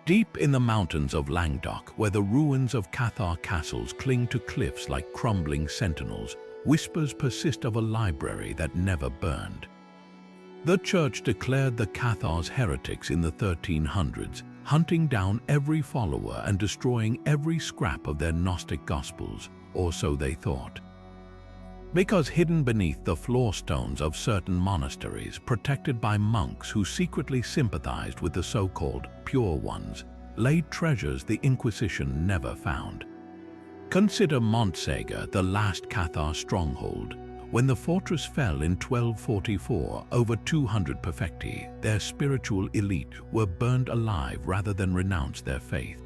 Deep in the mountains of Languedoc, where the ruins of Cathar castles cling to cliffs like crumbling sentinels, whispers persist of a library that never burned. The church declared the Cathars heretics in the 1300s, hunting down every follower and destroying every scrap of their Gnostic gospels, or so they thought. Because hidden beneath the floor stones of certain monasteries, protected by monks who secretly sympathized with the so-called pure ones, lay treasures the Inquisition never found. Consider Montségur, the last Cathar stronghold. When the fortress fell in 1244, over 200 perfecti, their spiritual elite, were burned alive rather than renounce their faith.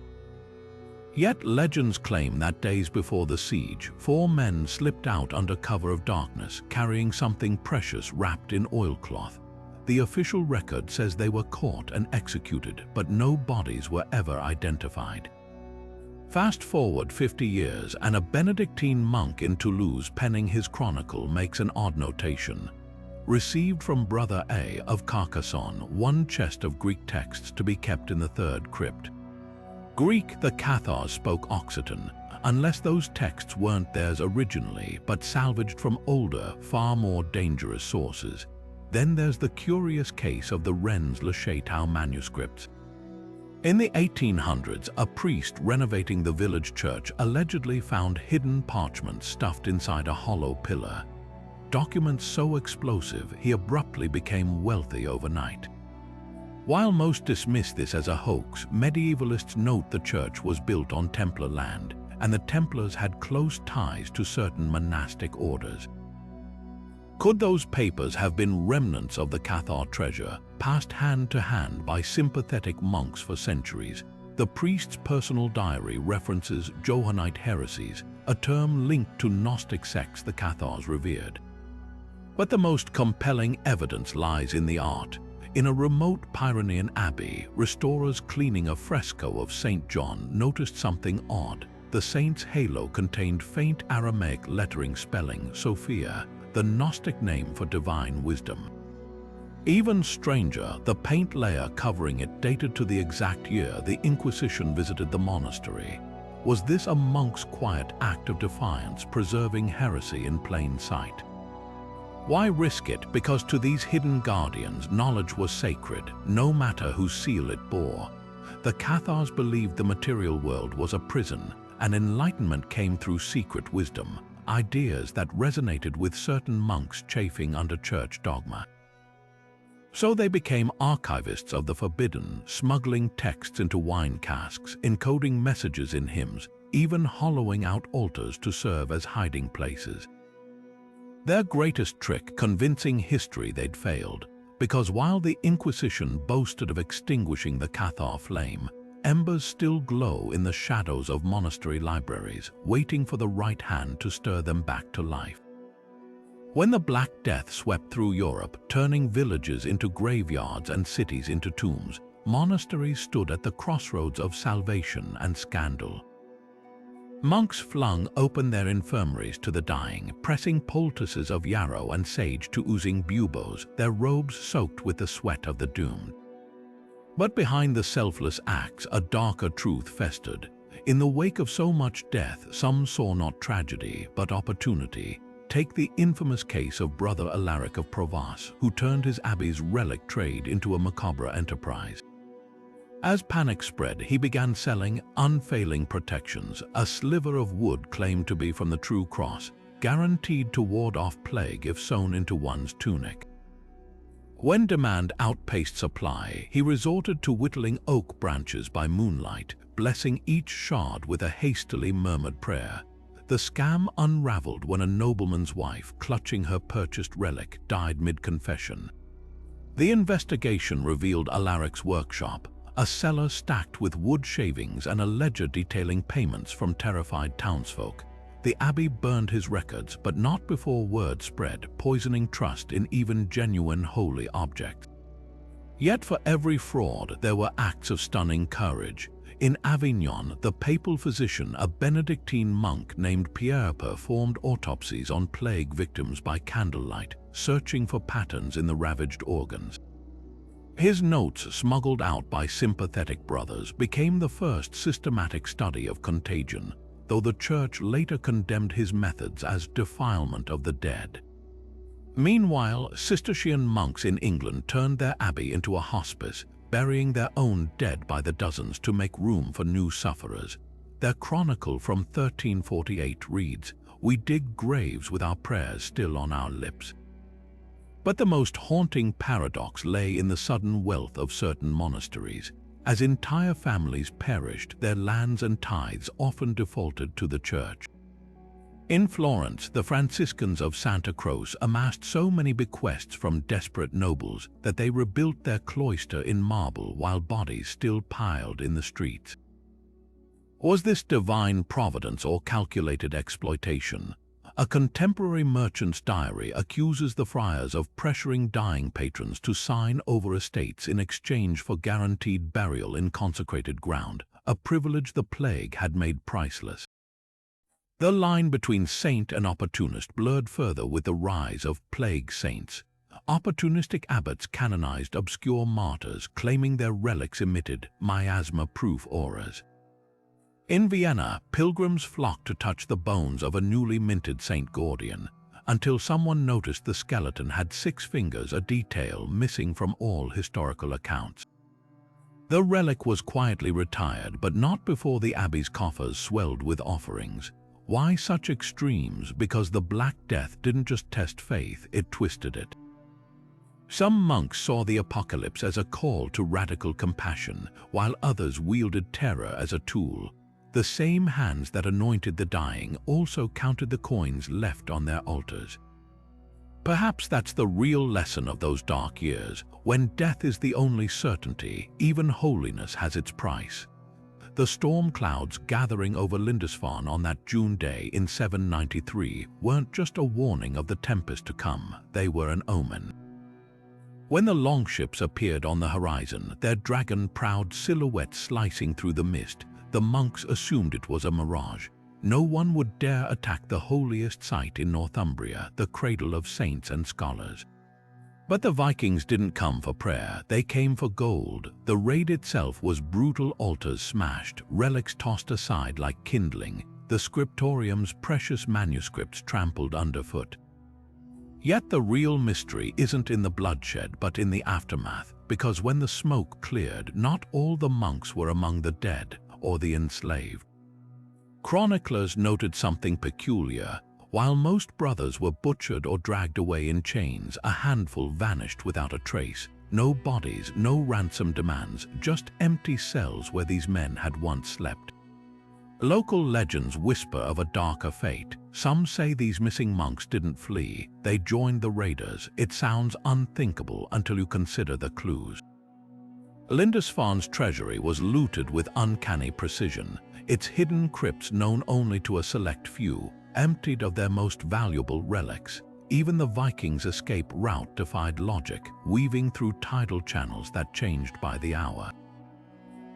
Yet legends claim that days before the siege, 4 men slipped out under cover of darkness, carrying something precious wrapped in oilcloth. The official record says they were caught and executed, but no bodies were ever identified. Fast forward 50 years, and a Benedictine monk in Toulouse penning his chronicle makes an odd notation. Received from Brother A of Carcassonne 1 chest of Greek texts to be kept in the 3rd crypt. Greek, the Cathars spoke Occitan, unless those texts weren't theirs originally but salvaged from older, far more dangerous sources. Then there's the curious case of the Rennes-le-Château manuscripts. In the 1800s, a priest renovating the village church allegedly found hidden parchments stuffed inside a hollow pillar. Documents so explosive, he abruptly became wealthy overnight. While most dismiss this as a hoax, medievalists note the church was built on Templar land, and the Templars had close ties to certain monastic orders. Could those papers have been remnants of the Cathar treasure, passed hand to hand by sympathetic monks for centuries? The priest's personal diary references Johannite heresies, a term linked to Gnostic sects the Cathars revered. But the most compelling evidence lies in the art. In a remote Pyrenean abbey, restorers cleaning a fresco of St. John noticed something odd. The saint's halo contained faint Aramaic lettering spelling Sophia, the Gnostic name for divine wisdom. Even stranger, the paint layer covering it dated to the exact year the Inquisition visited the monastery. Was this a monk's quiet act of defiance, preserving heresy in plain sight? Why risk it? Because to these hidden guardians, knowledge was sacred, no matter whose seal it bore. The Cathars believed the material world was a prison, and enlightenment came through secret wisdom, ideas that resonated with certain monks chafing under church dogma. So they became archivists of the forbidden, smuggling texts into wine casks, encoding messages in hymns, even hollowing out altars to serve as hiding places. Their greatest trick, convincing history they'd failed, because while the Inquisition boasted of extinguishing the Cathar flame, embers still glow in the shadows of monastery libraries, waiting for the right hand to stir them back to life. When the Black Death swept through Europe, turning villages into graveyards and cities into tombs, monasteries stood at the crossroads of salvation and scandal. Monks flung open their infirmaries to the dying, pressing poultices of yarrow and sage to oozing buboes, their robes soaked with the sweat of the doomed. But behind the selfless acts, a darker truth festered. In the wake of so much death, some saw not tragedy, but opportunity. Take the infamous case of Brother Alaric of Provence, who turned his abbey's relic trade into a macabre enterprise. As panic spread, he began selling unfailing protections, a sliver of wood claimed to be from the true cross, guaranteed to ward off plague if sewn into one's tunic. When demand outpaced supply, he resorted to whittling oak branches by moonlight, blessing each shard with a hastily murmured prayer. The scam unraveled when a nobleman's wife, clutching her purchased relic, died mid-confession. The investigation revealed Alaric's workshop, a cellar stacked with wood shavings and a ledger detailing payments from terrified townsfolk. The abbey burned his records, but not before word spread, poisoning trust in even genuine holy objects. Yet for every fraud, there were acts of stunning courage. In Avignon, the papal physician, a Benedictine monk named Pierre, performed autopsies on plague victims by candlelight, searching for patterns in the ravaged organs. His notes, smuggled out by sympathetic brothers, became the first systematic study of contagion, though the Church later condemned his methods as defilement of the dead. Meanwhile, Cistercian monks in England turned their abbey into a hospice, burying their own dead by the dozens to make room for new sufferers. Their chronicle from 1348 reads, "We dig graves with our prayers still on our lips." But the most haunting paradox lay in the sudden wealth of certain monasteries. As entire families perished, their lands and tithes often defaulted to the Church. In Florence, the Franciscans of Santa Croce amassed so many bequests from desperate nobles that they rebuilt their cloister in marble while bodies still piled in the streets. Was this divine providence or calculated exploitation? A contemporary merchant's diary accuses the friars of pressuring dying patrons to sign over estates in exchange for guaranteed burial in consecrated ground, a privilege the plague had made priceless. The line between saint and opportunist blurred further with the rise of plague saints. Opportunistic abbots canonized obscure martyrs, claiming their relics emitted miasma-proof auras. In Vienna, pilgrims flocked to touch the bones of a newly minted Saint Gordian, until someone noticed the skeleton had 6 fingers, a detail missing from all historical accounts. The relic was quietly retired, but not before the abbey's coffers swelled with offerings. Why such extremes? Because the Black Death didn't just test faith, it twisted it. Some monks saw the apocalypse as a call to radical compassion, while others wielded terror as a tool. The same hands that anointed the dying also counted the coins left on their altars. Perhaps that's the real lesson of those dark years. When death is the only certainty, even holiness has its price. The storm clouds gathering over Lindisfarne on that June day in 793 weren't just a warning of the tempest to come, they were an omen. When the longships appeared on the horizon, their dragon-proud silhouettes slicing through the mist, the monks assumed it was a mirage. No one would dare attack the holiest site in Northumbria, the cradle of saints and scholars. But the Vikings didn't come for prayer, they came for gold. The raid itself was brutal, altars smashed, relics tossed aside like kindling, the scriptorium's precious manuscripts trampled underfoot. Yet the real mystery isn't in the bloodshed but in the aftermath, because when the smoke cleared, not all the monks were among the dead or the enslaved. Chroniclers noted something peculiar. While most brothers were butchered or dragged away in chains, a handful vanished without a trace. No bodies, no ransom demands, just empty cells where these men had once slept. Local legends whisper of a darker fate. Some say these missing monks didn't flee, they joined the raiders. It sounds unthinkable until you consider the clues. Lindisfarne's treasury was looted with uncanny precision, its hidden crypts known only to a select few, emptied of their most valuable relics. Even the Vikings' escape route defied logic, weaving through tidal channels that changed by the hour.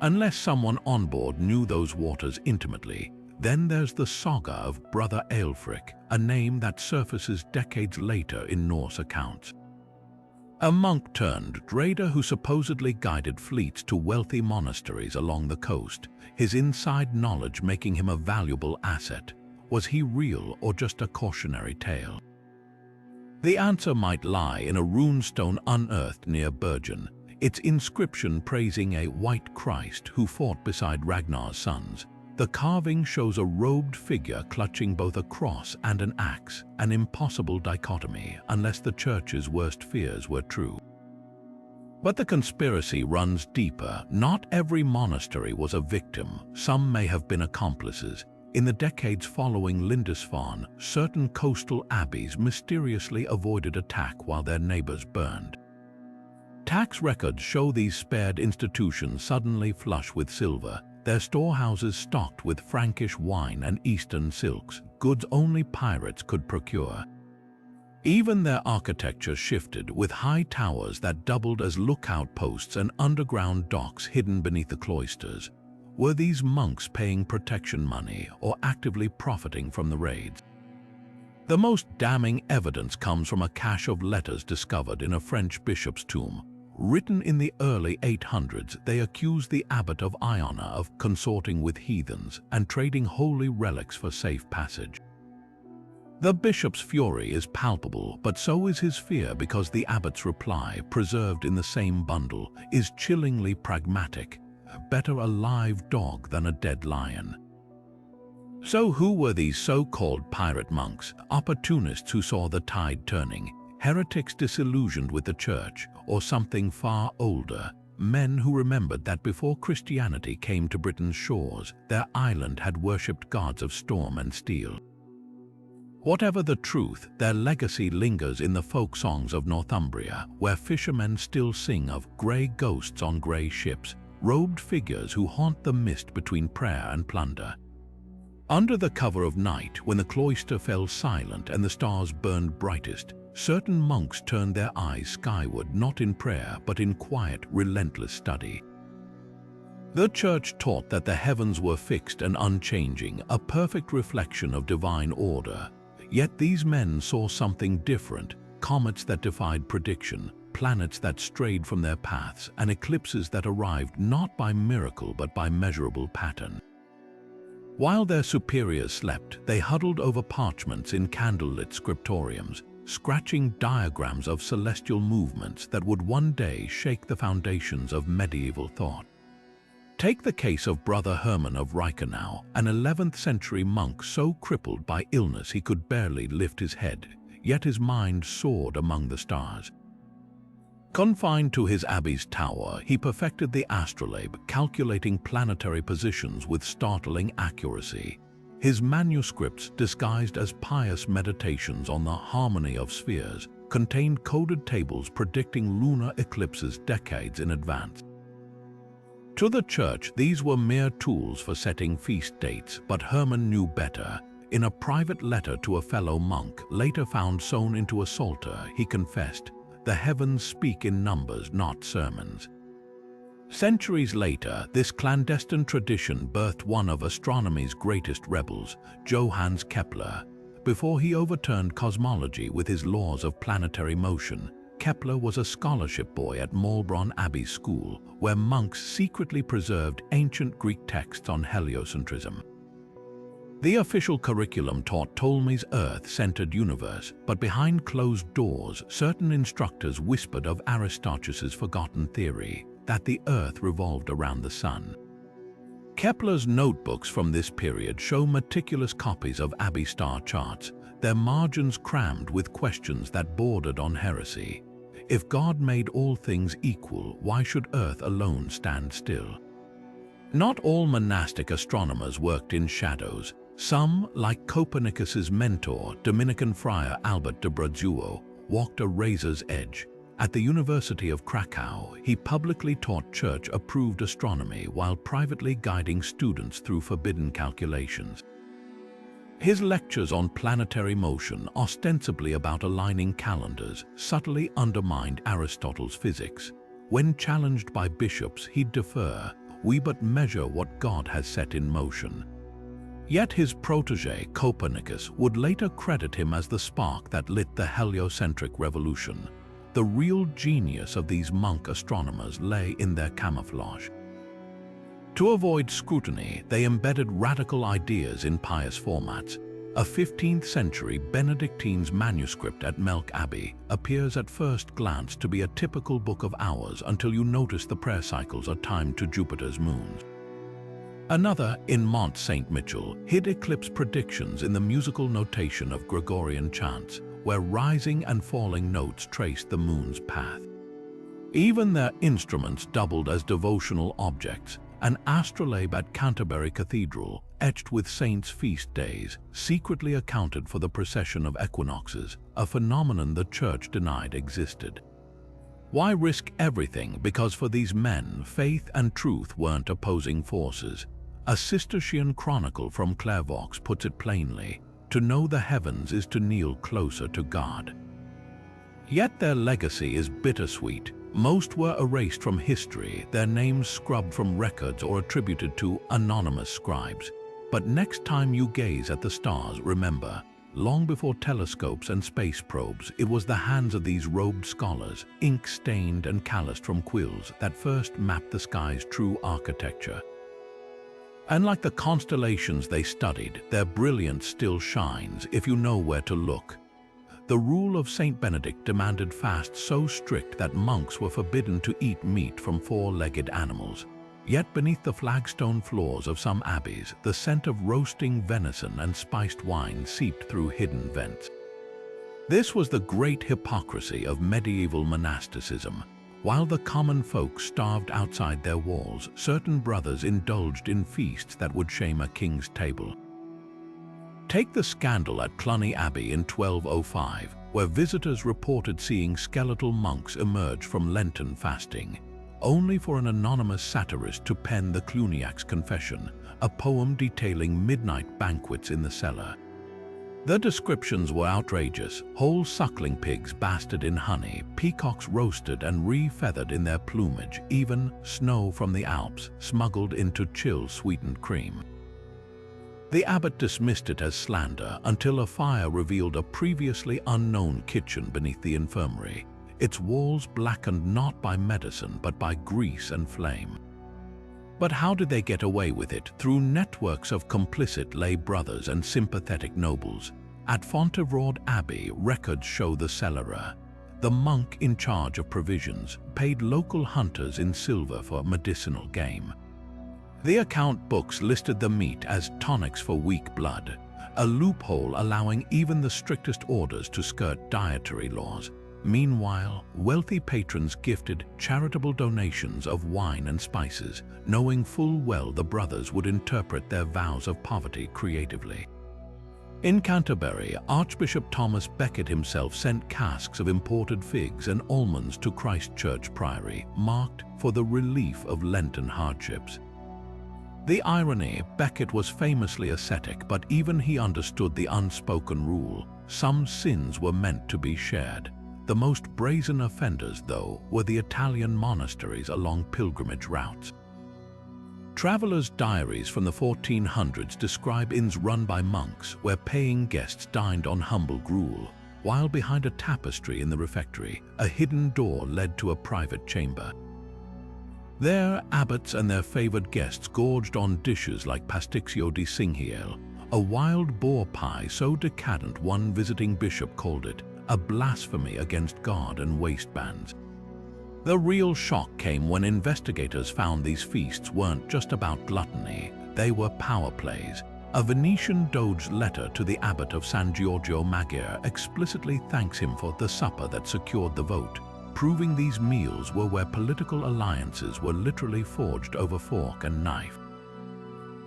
Unless someone on board knew those waters intimately, then there's the saga of Brother Aelfric, a name that surfaces decades later in Norse accounts. A monk-turned-trader who supposedly guided fleets to wealthy monasteries along the coast, his inside knowledge making him a valuable asset. Was he real or just a cautionary tale? The answer might lie in a runestone unearthed near Bergen, its inscription praising a white Christ who fought beside Ragnar's sons. The carving shows a robed figure clutching both a cross and an axe, an impossible dichotomy unless the Church's worst fears were true. But the conspiracy runs deeper. Not every monastery was a victim, some may have been accomplices. In the decades following Lindisfarne, certain coastal abbeys mysteriously avoided attack while their neighbors burned. Tax records show these spared institutions suddenly flush with silver, their storehouses stocked with Frankish wine and Eastern silks, goods only pirates could procure. Even their architecture shifted, with high towers that doubled as lookout posts and underground docks hidden beneath the cloisters. Were these monks paying protection money or actively profiting from the raids? The most damning evidence comes from a cache of letters discovered in a French bishop's tomb. Written in the early 800s, they accused the abbot of Iona of consorting with heathens and trading holy relics for safe passage. The bishop's fury is palpable, but so is his fear, because the abbot's reply, preserved in the same bundle, is chillingly pragmatic. Better a live dog than a dead lion. So who were these so-called pirate monks? Opportunists who saw the tide turning, heretics disillusioned with the church, or something far older, men who remembered that before Christianity came to Britain's shores, their island had worshipped gods of storm and steel. Whatever the truth, their legacy lingers in the folk songs of Northumbria, where fishermen still sing of grey ghosts on grey ships, robed figures who haunt the mist between prayer and plunder. Under the cover of night, when the cloister fell silent and the stars burned brightest, certain monks turned their eyes skyward, not in prayer, but in quiet, relentless study. The church taught that the heavens were fixed and unchanging, a perfect reflection of divine order. Yet these men saw something different: comets that defied prediction, planets that strayed from their paths, and eclipses that arrived not by miracle but by measurable pattern. While their superiors slept, they huddled over parchments in candlelit scriptoriums, scratching diagrams of celestial movements that would one day shake the foundations of medieval thought. Take the case of Brother Herman of Reichenau, an 11th century monk so crippled by illness he could barely lift his head, yet his mind soared among the stars. Confined to his abbey's tower, he perfected the astrolabe, calculating planetary positions with startling accuracy. His manuscripts, disguised as pious meditations on the harmony of spheres, contained coded tables predicting lunar eclipses decades in advance. To the church, these were mere tools for setting feast dates, but Herman knew better. In a private letter to a fellow monk, later found sewn into a psalter, he confessed, "The heavens speak in numbers, not sermons." Centuries later, this clandestine tradition birthed one of astronomy's greatest rebels, Johannes Kepler. Before he overturned cosmology with his laws of planetary motion, Kepler was a scholarship boy at Maulbronn Abbey School, where monks secretly preserved ancient Greek texts on heliocentrism. The official curriculum taught Ptolemy's Earth-centered universe, but behind closed doors, certain instructors whispered of Aristarchus's forgotten theory, that the Earth revolved around the Sun. Kepler's notebooks from this period show meticulous copies of Abbey star charts, their margins crammed with questions that bordered on heresy. If God made all things equal, why should Earth alone stand still? Not all monastic astronomers worked in shadows. Some, like Copernicus's mentor, Dominican friar Albert de Brazuo, walked a razor's edge. At the University of Krakow, he publicly taught church-approved astronomy while privately guiding students through forbidden calculations. His lectures on planetary motion, ostensibly about aligning calendars, subtly undermined Aristotle's physics. When challenged by bishops, he'd defer, "We but measure what God has set in motion." Yet his protege, Copernicus, would later credit him as the spark that lit the heliocentric revolution. The real genius of these monk astronomers lay in their camouflage. To avoid scrutiny, they embedded radical ideas in pious formats. A 15th century Benedictine's manuscript at Melk Abbey appears at first glance to be a typical book of hours until you notice the prayer cycles are timed to Jupiter's moons. Another, in Mont Saint Michel, hid eclipse predictions in the musical notation of Gregorian chants, where rising and falling notes traced the moon's path. Even their instruments doubled as devotional objects. An astrolabe at Canterbury Cathedral, etched with saints' feast days, secretly accounted for the precession of equinoxes, a phenomenon the church denied existed. Why risk everything? Because for these men, faith and truth weren't opposing forces. A Cistercian chronicle from Clairvaux puts it plainly: to know the heavens is to kneel closer to God. Yet their legacy is bittersweet. Most were erased from history, their names scrubbed from records or attributed to anonymous scribes. But next time you gaze at the stars, remember, Long before telescopes and space probes, it was the hands of these robed scholars, ink-stained and calloused from quills, that first mapped the sky's true architecture. And like the constellations they studied, their brilliance still shines if you know where to look. The rule of Saint Benedict demanded fasts so strict that monks were forbidden to eat meat from four-legged animals. Yet beneath the flagstone floors of some abbeys, the scent of roasting venison and spiced wine seeped through hidden vents. This was the great hypocrisy of medieval monasticism. While the common folk starved outside their walls, certain brothers indulged in feasts that would shame a king's table. Take the scandal at Cluny Abbey in 1205, where visitors reported seeing skeletal monks emerge from Lenten fasting, only for an anonymous satirist to pen the Cluniac's Confession, a poem detailing midnight banquets in the cellar. The descriptions were outrageous: whole suckling pigs basted in honey, peacocks roasted and re-feathered in their plumage, even snow from the Alps smuggled into chill-sweetened cream. The abbot dismissed it as slander until a fire revealed a previously unknown kitchen beneath the infirmary, its walls blackened not by medicine but by grease and flame. But how did they get away with it? Through networks of complicit lay brothers and sympathetic nobles. At Fontevraud Abbey, records show the cellarer, the monk in charge of provisions, paid local hunters in silver for medicinal game. The account books listed the meat as tonics for weak blood, a loophole allowing even the strictest orders to skirt dietary laws. Meanwhile, wealthy patrons gifted charitable donations of wine and spices, knowing full well the brothers would interpret their vows of poverty creatively. In Canterbury, Archbishop Thomas Becket himself sent casks of imported figs and almonds to Christ Church Priory, marked for the relief of Lenten hardships. The irony: Becket was famously ascetic, but even he understood the unspoken rule: some sins were meant to be shared. The most brazen offenders, though, were the Italian monasteries along pilgrimage routes. Travelers' diaries from the 1400s describe inns run by monks, where paying guests dined on humble gruel, while behind a tapestry in the refectory, a hidden door led to a private chamber. There, abbots and their favored guests gorged on dishes like pasticcio di cinghiale, a wild boar pie so decadent one visiting bishop called it a blasphemy against God and waistbands. The real shock came when investigators found these feasts weren't just about gluttony, they were power plays. A Venetian doge's letter to the abbot of San Giorgio Maggiore explicitly thanks him for the supper that secured the vote, proving these meals were where political alliances were literally forged over fork and knife.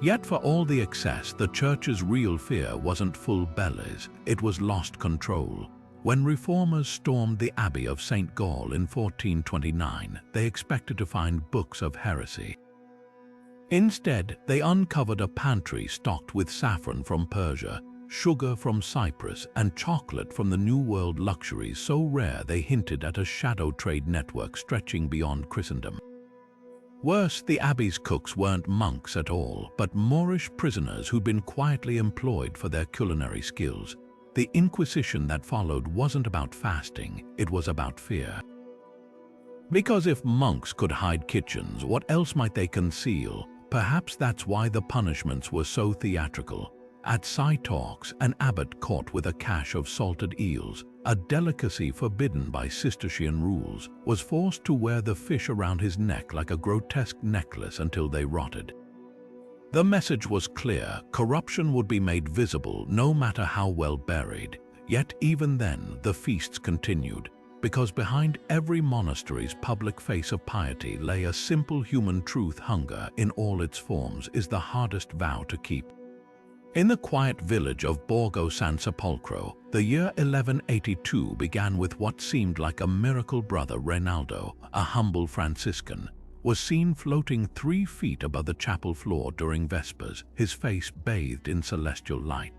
Yet for all the excess, the church's real fear wasn't full bellies, it was lost control. When reformers stormed the Abbey of St. Gall in 1429, they expected to find books of heresy. Instead, they uncovered a pantry stocked with saffron from Persia, sugar from Cyprus, and chocolate from the New World luxuries so rare they hinted at a shadow trade network stretching beyond Christendom. Worse, the abbey's cooks weren't monks at all, but Moorish prisoners who'd been quietly employed for their culinary skills. The Inquisition that followed wasn't about fasting, it was about fear. Because if monks could hide kitchens, what else might they conceal? Perhaps that's why the punishments were so theatrical. At Cytalks, an abbot caught with a cache of salted eels, a delicacy forbidden by Cistercian rules, was forced to wear the fish around his neck like a grotesque necklace until they rotted. The message was clear: corruption would be made visible no matter how well buried. Yet even then, the feasts continued, because behind every monastery's public face of piety lay a simple human truth: hunger, in all its forms, is the hardest vow to keep. In the quiet village of Borgo San Sepolcro, the year 1182 began with what seemed like a miracle. Brother Reynaldo, a humble Franciscan, was seen floating 3 feet above the chapel floor during Vespers, his face bathed in celestial light.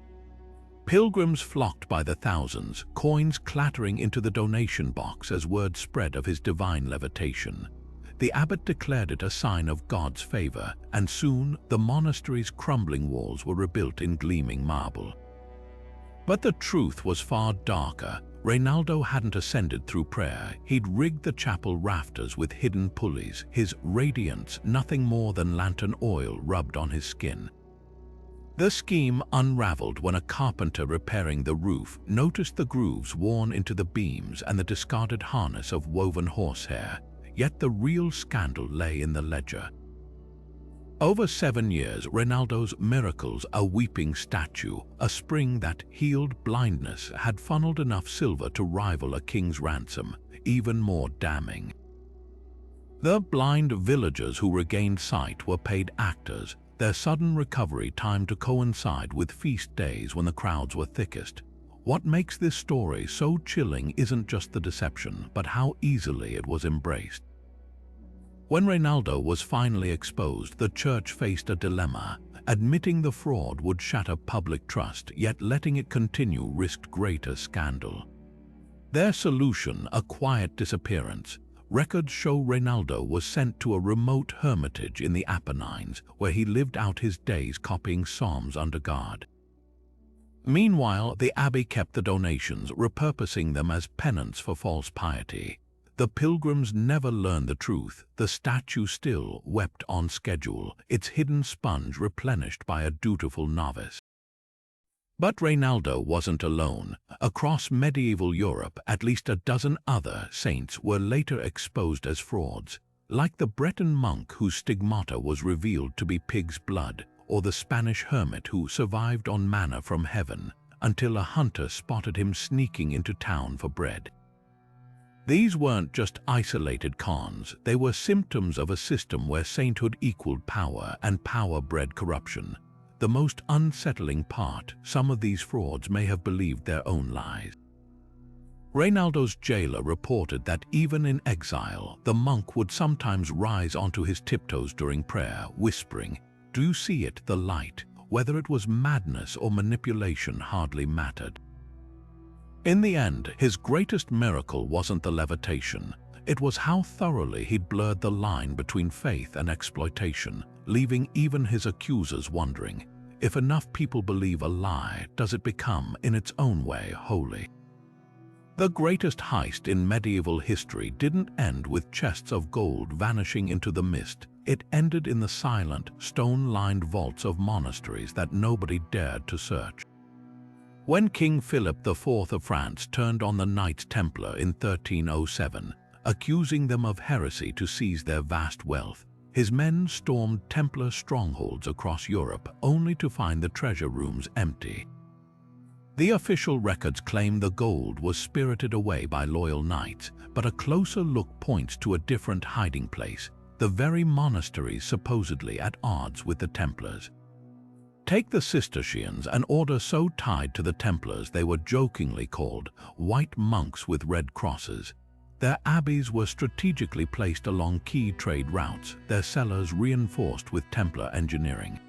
Pilgrims flocked by the thousands, coins clattering into the donation box as word spread of his divine levitation. The abbot declared it a sign of God's favor, and soon the monastery's crumbling walls were rebuilt in gleaming marble. But the truth was far darker. Reynaldo hadn't ascended through prayer. He'd rigged the chapel rafters with hidden pulleys, his radiance nothing more than lantern oil rubbed on his skin. The scheme unraveled when a carpenter repairing the roof noticed the grooves worn into the beams and the discarded harness of woven horsehair. Yet the real scandal lay in the ledger. Over 7 years, Reynaldo's miracles, a weeping statue, a spring that healed blindness, had funneled enough silver to rival a king's ransom, even more damning. The blind villagers who regained sight were paid actors, their sudden recovery timed to coincide with feast days when the crowds were thickest. What makes this story so chilling isn't just the deception, but how easily it was embraced. When Reynaldo was finally exposed, the church faced a dilemma. Admitting the fraud would shatter public trust, yet letting it continue risked greater scandal. Their solution, a quiet disappearance. Records show Reynaldo was sent to a remote hermitage in the Apennines, where he lived out his days copying psalms under guard. Meanwhile, the abbey kept the donations, repurposing them as penance for false piety. The pilgrims never learned the truth. The statue still wept on schedule, its hidden sponge replenished by a dutiful novice. But Reynaldo wasn't alone. Across medieval Europe, at least a dozen other saints were later exposed as frauds, like the Breton monk whose stigmata was revealed to be pig's blood, or the Spanish hermit who survived on manna from heaven until a hunter spotted him sneaking into town for bread. These weren't just isolated cons, they were symptoms of a system where sainthood equaled power and power bred corruption. The most unsettling part, some of these frauds may have believed their own lies. Reynaldo's jailer reported that even in exile, the monk would sometimes rise onto his tiptoes during prayer, whispering, "Do you see it, the light?" Whether it was madness or manipulation hardly mattered. In the end, his greatest miracle wasn't the levitation. It was how thoroughly he'd blurred the line between faith and exploitation, leaving even his accusers wondering, if enough people believe a lie, does it become, in its own way, holy? The greatest heist in medieval history didn't end with chests of gold vanishing into the mist. It ended in the silent, stone-lined vaults of monasteries that nobody dared to search. When King Philip IV of France turned on the Knights Templar in 1307, accusing them of heresy to seize their vast wealth, his men stormed Templar strongholds across Europe only to find the treasure rooms empty. The official records claim the gold was spirited away by loyal knights, but a closer look points to a different hiding place, the very monasteries supposedly at odds with the Templars. Take the Cistercians, an order so tied to the Templars they were jokingly called white monks with red crosses. Their abbeys were strategically placed along key trade routes, their cellars reinforced with Templar engineering.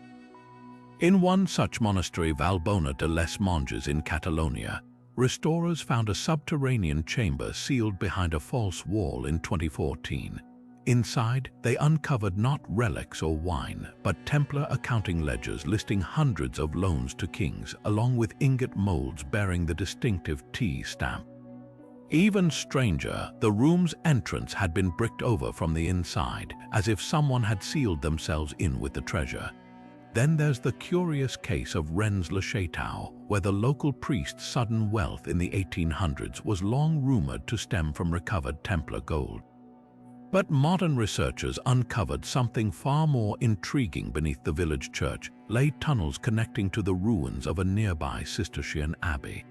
In one such monastery, Valbona de les Monges in Catalonia, restorers found a subterranean chamber sealed behind a false wall in 2014. Inside, they uncovered not relics or wine, but Templar accounting ledgers listing hundreds of loans to kings, along with ingot molds bearing the distinctive T stamp. Even stranger, the room's entrance had been bricked over from the inside, as if someone had sealed themselves in with the treasure. Then there's the curious case of Rennes-le-Château, where the local priest's sudden wealth in the 1800s was long rumored to stem from recovered Templar gold. But modern researchers uncovered something far more intriguing beneath the village church, lay tunnels connecting to the ruins of a nearby Cistercian abbey.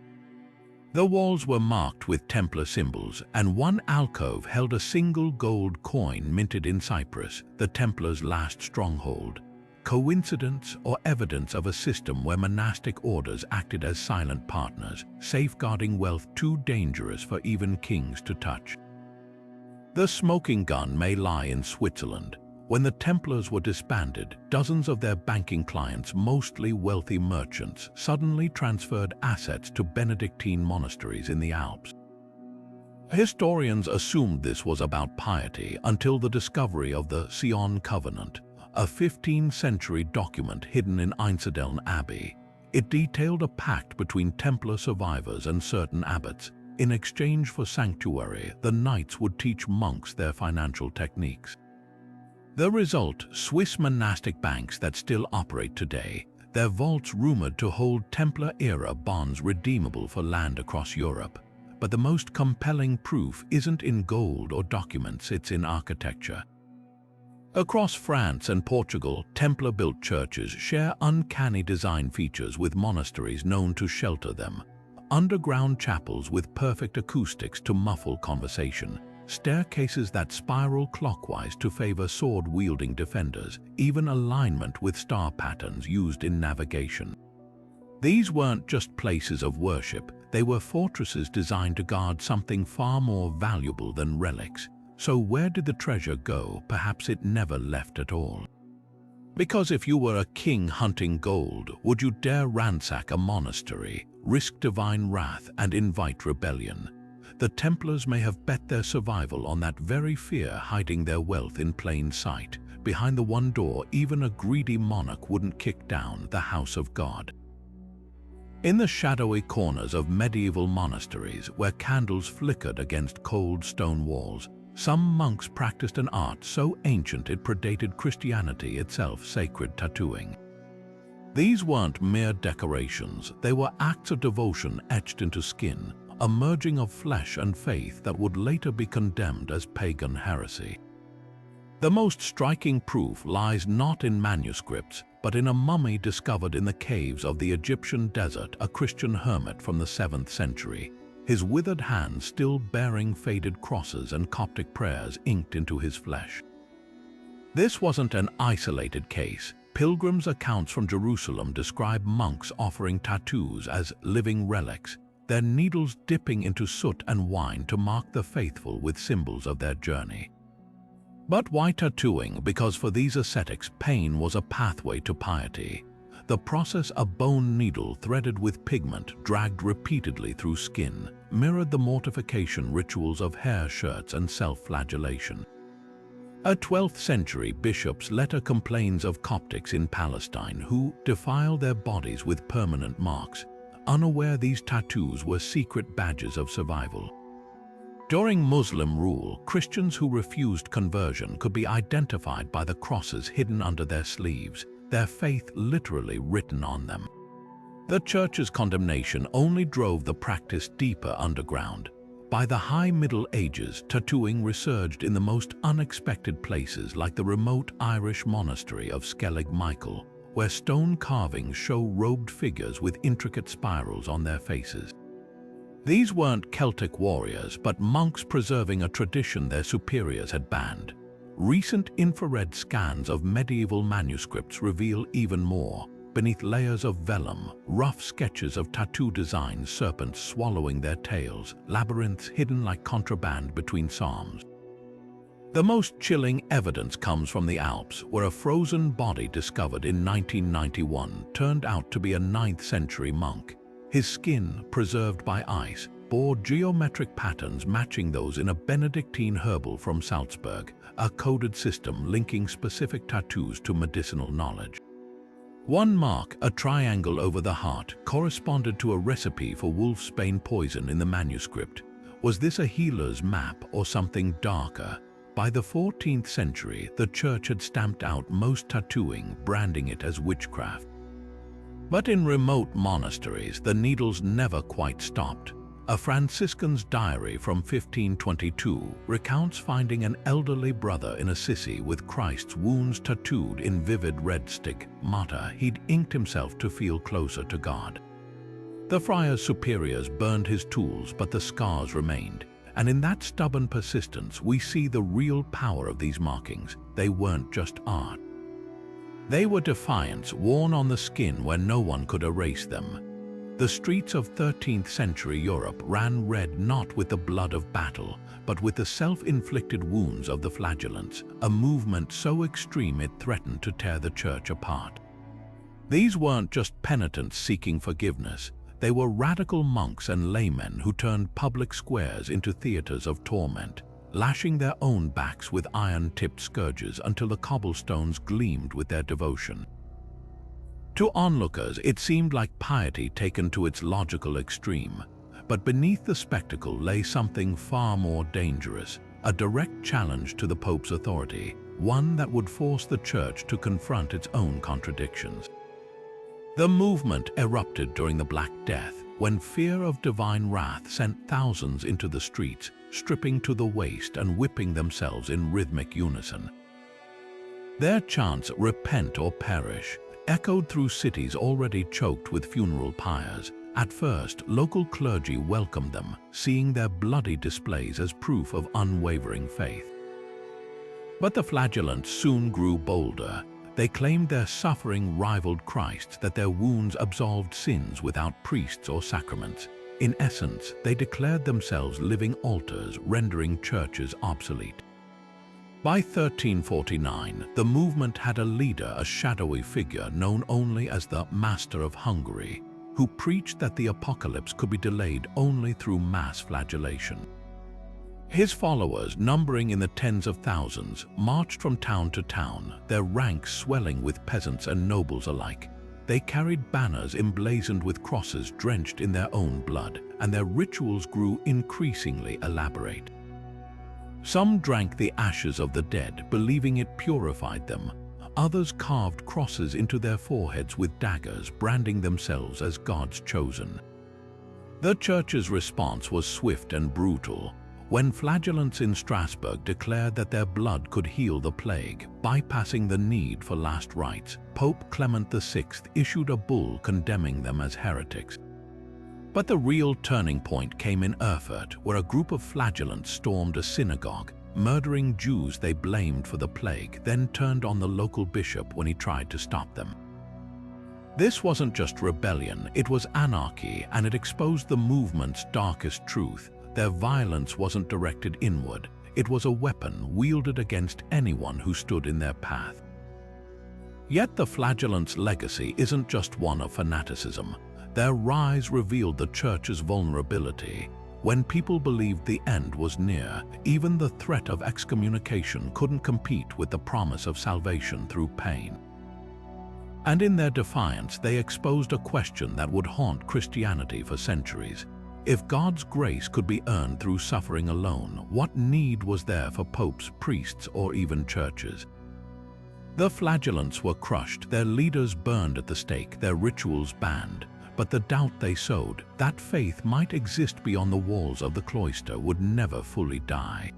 The walls were marked with Templar symbols, and one alcove held a single gold coin minted in Cyprus, the Templars' last stronghold. Coincidence or evidence of a system where monastic orders acted as silent partners, safeguarding wealth too dangerous for even kings to touch? The smoking gun may lie in Switzerland. When the Templars were disbanded, dozens of their banking clients, mostly wealthy merchants, suddenly transferred assets to Benedictine monasteries in the Alps. Historians assumed this was about piety until the discovery of the Sion Covenant, a 15th-century document hidden in Einsiedeln Abbey. It detailed a pact between Templar survivors and certain abbots. In exchange for sanctuary, the knights would teach monks their financial techniques. The result, Swiss monastic banks that still operate today, their vaults rumored to hold Templar-era bonds redeemable for land across Europe. But the most compelling proof isn't in gold or documents, it's in architecture. Across France and Portugal, Templar-built churches share uncanny design features with monasteries known to shelter them. Underground chapels with perfect acoustics to muffle conversation, staircases that spiral clockwise to favor sword-wielding defenders, even alignment with star patterns used in navigation. These weren't just places of worship, they were fortresses designed to guard something far more valuable than relics. So where did the treasure go? Perhaps it never left at all. Because if you were a king hunting gold, would you dare ransack a monastery, risk divine wrath, and invite rebellion? The Templars may have bet their survival on that very fear, hiding their wealth in plain sight. Behind the one door, even a greedy monarch wouldn't kick down, the house of God. In the shadowy corners of medieval monasteries, where candles flickered against cold stone walls, some monks practiced an art so ancient it predated Christianity itself, sacred tattooing. These weren't mere decorations, they were acts of devotion etched into skin, a merging of flesh and faith that would later be condemned as pagan heresy. The most striking proof lies not in manuscripts, but in a mummy discovered in the caves of the Egyptian desert, a Christian hermit from the 7th century, his withered hands still bearing faded crosses and Coptic prayers inked into his flesh. This wasn't an isolated case. Pilgrims' accounts from Jerusalem describe monks offering tattoos as living relics, their needles dipping into soot and wine to mark the faithful with symbols of their journey. But why tattooing? Because for these ascetics, pain was a pathway to piety. The process, a bone needle threaded with pigment dragged repeatedly through skin, mirrored the mortification rituals of hair shirts and self-flagellation. A 12th century bishop's letter complains of Coptics in Palestine who defile their bodies with permanent marks, unaware these tattoos were secret badges of survival. During Muslim rule, Christians who refused conversion could be identified by the crosses hidden under their sleeves, their faith literally written on them. The Church's condemnation only drove the practice deeper underground. By the High Middle Ages, tattooing resurged in the most unexpected places like the remote Irish monastery of Skellig Michael, where stone carvings show robed figures with intricate spirals on their faces. These weren't Celtic warriors, but monks preserving a tradition their superiors had banned. Recent infrared scans of medieval manuscripts reveal even more. Beneath layers of vellum, rough sketches of tattoo designs, serpents swallowing their tails, labyrinths hidden like contraband between psalms. The most chilling evidence comes from the Alps, where a frozen body discovered in 1991 turned out to be a 9th century monk. His skin, preserved by ice, bore geometric patterns matching those in a Benedictine herbal from Salzburg, a coded system linking specific tattoos to medicinal knowledge. One mark, a triangle over the heart, corresponded to a recipe for wolfsbane poison in the manuscript. Was this a healer's map or something darker? By the 14th century, the Church had stamped out most tattooing, branding it as witchcraft. But in remote monasteries, the needles never quite stopped. A Franciscan's diary from 1522 recounts finding an elderly brother in Assisi with Christ's wounds tattooed in vivid red stigmata. He'd inked himself to feel closer to God. The friar's superiors burned his tools, but the scars remained. And in that stubborn persistence, we see the real power of these markings. They weren't just art. They were defiance worn on the skin where no one could erase them. The streets of 13th century Europe ran red not with the blood of battle, but with the self-inflicted wounds of the flagellants, a movement so extreme it threatened to tear the Church apart. These weren't just penitents seeking forgiveness. They were radical monks and laymen who turned public squares into theaters of torment, lashing their own backs with iron-tipped scourges until the cobblestones gleamed with their devotion. To onlookers, it seemed like piety taken to its logical extreme. But beneath the spectacle lay something far more dangerous, a direct challenge to the Pope's authority, one that would force the Church to confront its own contradictions. The movement erupted during the Black Death, when fear of divine wrath sent thousands into the streets, stripping to the waist and whipping themselves in rhythmic unison. Their chants, "Repent or perish," echoed through cities already choked with funeral pyres. At first, local clergy welcomed them, seeing their bloody displays as proof of unwavering faith. But the flagellants soon grew bolder. They claimed their suffering rivaled Christ, that their wounds absolved sins without priests or sacraments. In essence, they declared themselves living altars, rendering churches obsolete. By 1349, the movement had a leader, a shadowy figure known only as the Master of Hungary, who preached that the apocalypse could be delayed only through mass flagellation. His followers, numbering in the tens of thousands, marched from town to town, their ranks swelling with peasants and nobles alike. They carried banners emblazoned with crosses drenched in their own blood, and their rituals grew increasingly elaborate. Some drank the ashes of the dead, believing it purified them. Others carved crosses into their foreheads with daggers, branding themselves as God's chosen. The Church's response was swift and brutal. When flagellants in Strasbourg declared that their blood could heal the plague, bypassing the need for last rites, Pope Clement VI issued a bull condemning them as heretics. But the real turning point came in Erfurt, where a group of flagellants stormed a synagogue, murdering Jews they blamed for the plague, then turned on the local bishop when he tried to stop them. This wasn't just rebellion, it was anarchy, and it exposed the movement's darkest truth. Their violence wasn't directed inward, it was a weapon wielded against anyone who stood in their path. Yet the flagellants' legacy isn't just one of fanaticism. Their rise revealed the Church's vulnerability. When people believed the end was near, even the threat of excommunication couldn't compete with the promise of salvation through pain. And in their defiance, they exposed a question that would haunt Christianity for centuries. If God's grace could be earned through suffering alone, what need was there for popes, priests, or even churches? The flagellants were crushed, their leaders burned at the stake, their rituals banned. But the doubt they sowed, that faith might exist beyond the walls of the cloister, would never fully die.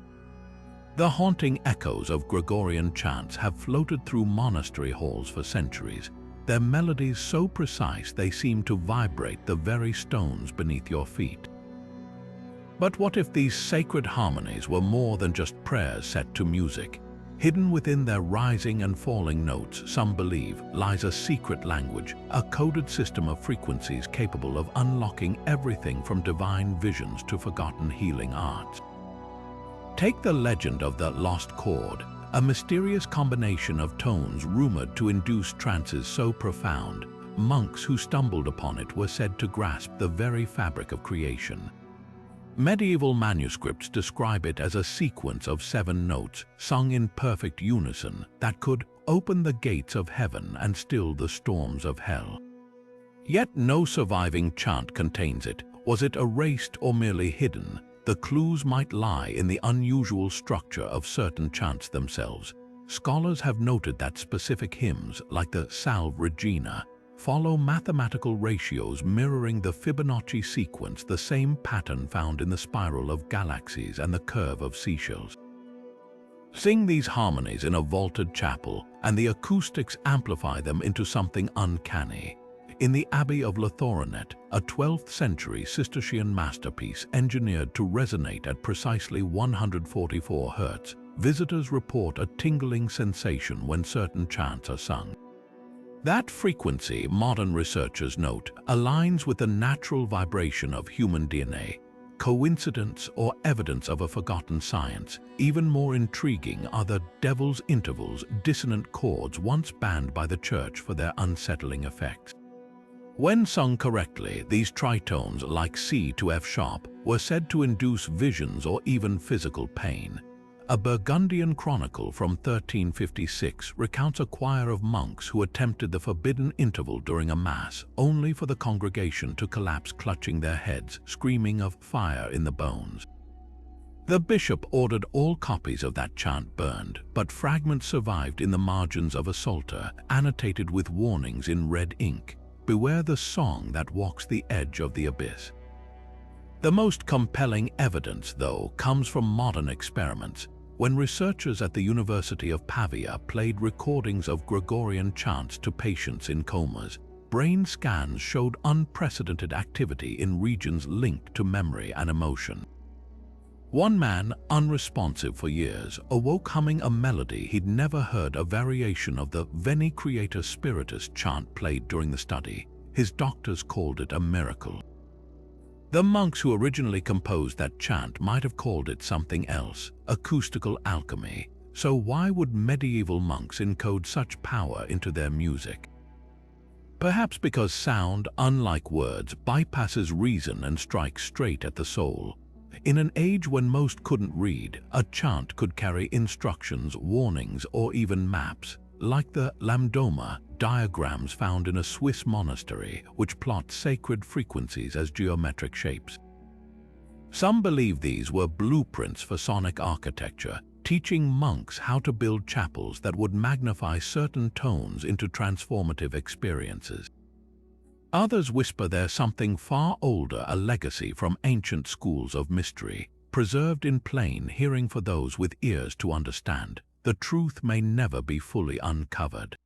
The haunting echoes of Gregorian chants have floated through monastery halls for centuries, their melodies so precise they seem to vibrate the very stones beneath your feet. But what if these sacred harmonies were more than just prayers set to music? Hidden within their rising and falling notes, some believe, lies a secret language, a coded system of frequencies capable of unlocking everything from divine visions to forgotten healing arts. Take the legend of the lost chord, a mysterious combination of tones rumored to induce trances so profound, monks who stumbled upon it were said to grasp the very fabric of creation. Medieval manuscripts describe it as a sequence of 7 notes, sung in perfect unison, that could open the gates of heaven and still the storms of hell. Yet no surviving chant contains it. Was it erased or merely hidden? The clues might lie in the unusual structure of certain chants themselves. Scholars have noted that specific hymns, like the Salve Regina, follow mathematical ratios mirroring the Fibonacci sequence, the same pattern found in the spiral of galaxies and the curve of seashells. Sing these harmonies in a vaulted chapel, and the acoustics amplify them into something uncanny. In the Abbey of Lathorinet, a 12th century Cistercian masterpiece engineered to resonate at precisely 144 Hz, visitors report a tingling sensation when certain chants are sung. That frequency, modern researchers note, aligns with the natural vibration of human DNA. Coincidence or evidence of a forgotten science? Even more intriguing are the devil's intervals, dissonant chords once banned by the Church for their unsettling effects. When sung correctly, these tritones, like C to F sharp, were said to induce visions or even physical pain. A Burgundian chronicle from 1356 recounts a choir of monks who attempted the forbidden interval during a mass, only for the congregation to collapse clutching their heads, screaming of fire in the bones. The bishop ordered all copies of that chant burned, but fragments survived in the margins of a psalter, annotated with warnings in red ink. Beware the song that walks the edge of the abyss. The most compelling evidence, though, comes from modern experiments. When researchers at the University of Pavia played recordings of Gregorian chants to patients in comas, brain scans showed unprecedented activity in regions linked to memory and emotion. One man, unresponsive for years, awoke humming a melody he'd never heard, a variation of the Veni Creator Spiritus chant played during the study. His doctors called it a miracle. The monks who originally composed that chant might have called it something else, acoustical alchemy. So why would medieval monks encode such power into their music? Perhaps because sound, unlike words, bypasses reason and strikes straight at the soul. In an age when most couldn't read, a chant could carry instructions, warnings, or even maps, like the lambdoma, diagrams found in a Swiss monastery which plot sacred frequencies as geometric shapes. Some believe these were blueprints for sonic architecture, teaching monks how to build chapels that would magnify certain tones into transformative experiences. Others whisper there's something far older, a legacy from ancient schools of mystery, preserved in plain hearing for those with ears to understand. The truth may never be fully uncovered.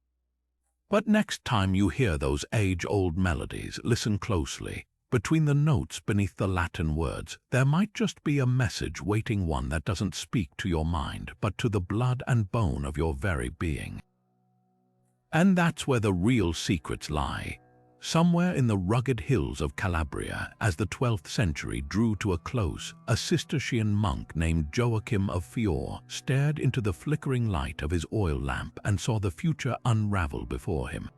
But next time you hear those age-old melodies, listen closely. Between the notes beneath the Latin words, there might just be a message waiting, one that doesn't speak to your mind, but to the blood and bone of your very being. And that's where the real secrets lie. Somewhere in the rugged hills of Calabria, as the 12th century drew to a close, a Cistercian monk named Joachim of Fior stared into the flickering light of his oil lamp and saw the future unravel before him.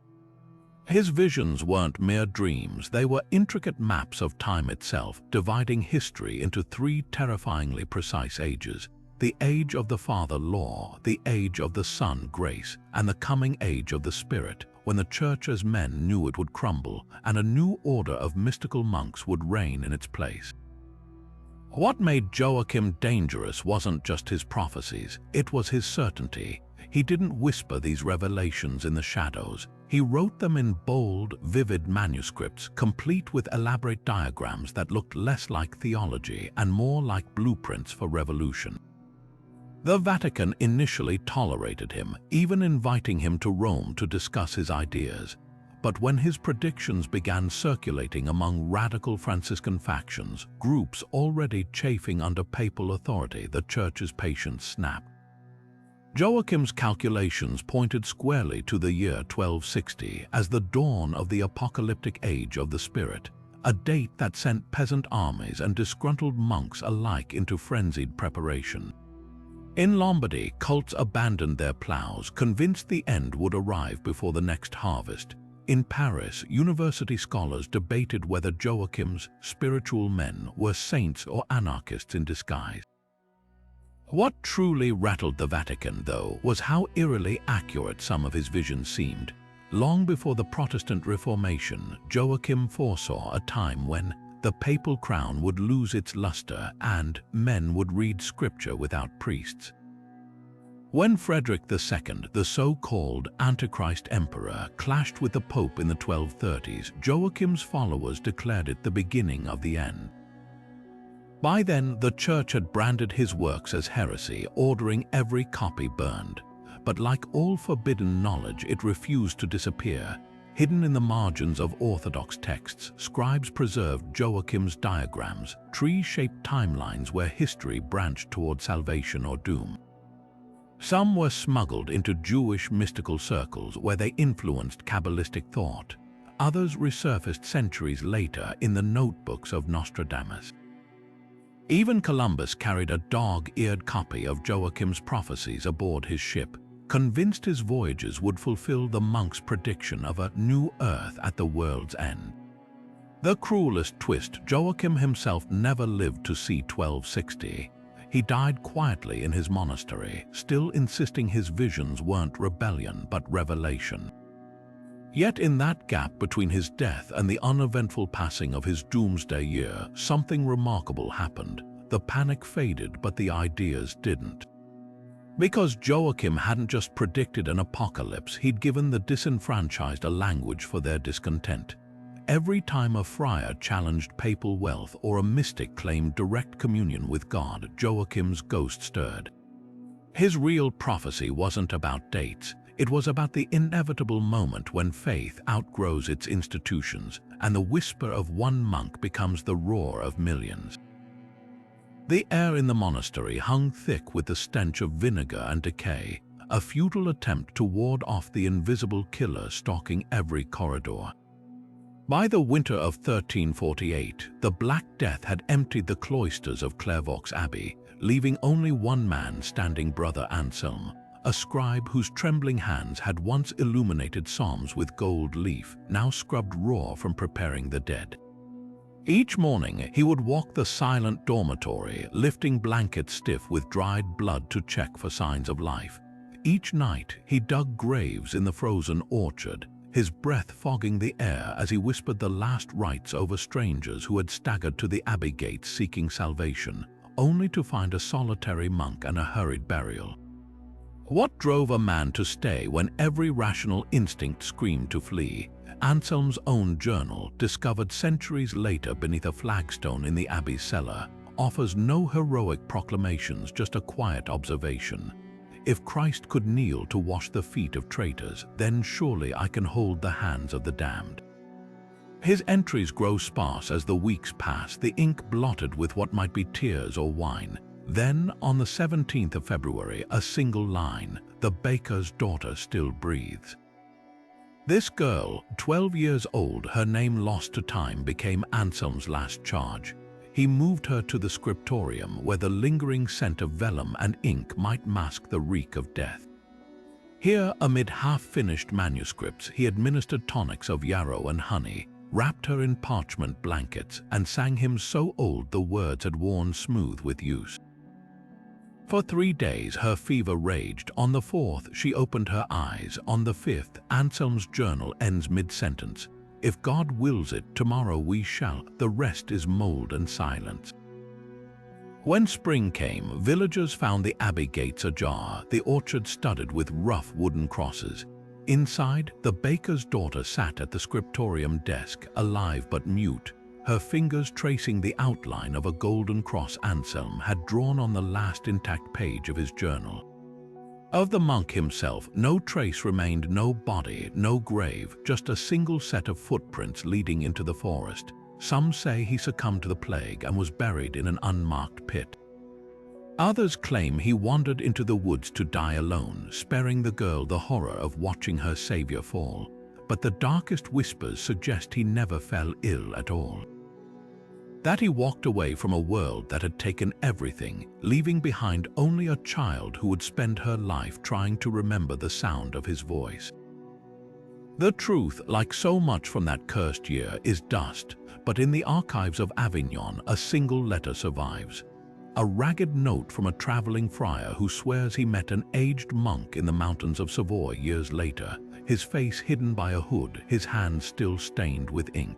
His visions weren't mere dreams, they were intricate maps of time itself, dividing history into three terrifyingly precise ages: the age of the Father Law, the age of the Son Grace, and the coming age of the Spirit, when the Church as men knew it would crumble, and a new order of mystical monks would reign in its place. What made Joachim dangerous wasn't just his prophecies, it was his certainty. He didn't whisper these revelations in the shadows. He wrote them in bold, vivid manuscripts, complete with elaborate diagrams that looked less like theology and more like blueprints for revolution. The Vatican initially tolerated him, even inviting him to Rome to discuss his ideas. But when his predictions began circulating among radical Franciscan factions, groups already chafing under papal authority, the Church's patience snapped. Joachim's calculations pointed squarely to the year 1260 as the dawn of the apocalyptic age of the Spirit, a date that sent peasant armies and disgruntled monks alike into frenzied preparation. In Lombardy, cults abandoned their plows, convinced the end would arrive before the next harvest. In Paris, university scholars debated whether Joachim's spiritual men were saints or anarchists in disguise. What truly rattled the Vatican, though, was how eerily accurate some of his visions seemed. Long before the Protestant Reformation, Joachim foresaw a time when the papal crown would lose its luster and men would read scripture without priests. When Frederick II, the so-called Antichrist emperor, clashed with the Pope in the 1230s, Joachim's followers declared it the beginning of the end. By then, the Church had branded his works as heresy, ordering every copy burned. But like all forbidden knowledge, it refused to disappear. Hidden in the margins of Orthodox texts, scribes preserved Joachim's diagrams, tree-shaped timelines where history branched toward salvation or doom. Some were smuggled into Jewish mystical circles where they influenced Kabbalistic thought. Others resurfaced centuries later in the notebooks of Nostradamus. Even Columbus carried a dog-eared copy of Joachim's prophecies aboard his ship, convinced his voyages would fulfill the monk's prediction of a new earth at the world's end. The cruelest twist, Joachim himself never lived to see 1260. He died quietly in his monastery, still insisting his visions weren't rebellion but revelation. Yet in that gap between his death and the uneventful passing of his doomsday year, something remarkable happened. The panic faded, but the ideas didn't. Because Joachim hadn't just predicted an apocalypse, he'd given the disenfranchised a language for their discontent. Every time a friar challenged papal wealth or a mystic claimed direct communion with God, Joachim's ghost stirred. His real prophecy wasn't about dates. It was about the inevitable moment when faith outgrows its institutions and the whisper of one monk becomes the roar of millions. The air in the monastery hung thick with the stench of vinegar and decay, a futile attempt to ward off the invisible killer stalking every corridor. By the winter of 1348, the Black Death had emptied the cloisters of Clairvaux Abbey, leaving only one man standing, Brother Anselm, a scribe whose trembling hands had once illuminated psalms with gold leaf, now scrubbed raw from preparing the dead. Each morning, he would walk the silent dormitory, lifting blankets stiff with dried blood to check for signs of life. Each night, he dug graves in the frozen orchard, his breath fogging the air as he whispered the last rites over strangers who had staggered to the abbey gates seeking salvation, only to find a solitary monk and a hurried burial. What drove a man to stay when every rational instinct screamed to flee? Anselm's own journal, discovered centuries later beneath a flagstone in the abbey cellar, offers no heroic proclamations, just a quiet observation. If Christ could kneel to wash the feet of traitors, then surely I can hold the hands of the damned. His entries grow sparse as the weeks pass, the ink blotted with what might be tears or wine. Then, on the 17th of February, a single line, "The baker's daughter still breathes." This girl, 12 years old, her name lost to time, became Anselm's last charge. He moved her to the scriptorium, where the lingering scent of vellum and ink might mask the reek of death. Here, amid half-finished manuscripts, he administered tonics of yarrow and honey, wrapped her in parchment blankets, and sang hymns so old the words had worn smooth with use. For 3 days her fever raged. On the 4th she opened her eyes. On the 5th, Anselm's journal ends mid-sentence. "If God wills it, tomorrow we shall. The rest is mold and silence." When spring came, villagers found the abbey gates ajar, the orchard studded with rough wooden crosses. Inside, the baker's daughter sat at the scriptorium desk, alive but mute, her fingers tracing the outline of a golden cross Anselm had drawn on the last intact page of his journal. Of the monk himself, no trace remained, no body, no grave, just a single set of footprints leading into the forest. Some say he succumbed to the plague and was buried in an unmarked pit. Others claim he wandered into the woods to die alone, sparing the girl the horror of watching her savior fall. But the darkest whispers suggest he never fell ill at all. That he walked away from a world that had taken everything, leaving behind only a child who would spend her life trying to remember the sound of his voice. The truth, like so much from that cursed year, is dust, but in the archives of Avignon, a single letter survives. A ragged note from a traveling friar who swears he met an aged monk in the mountains of Savoy years later, his face hidden by a hood, his hands still stained with ink.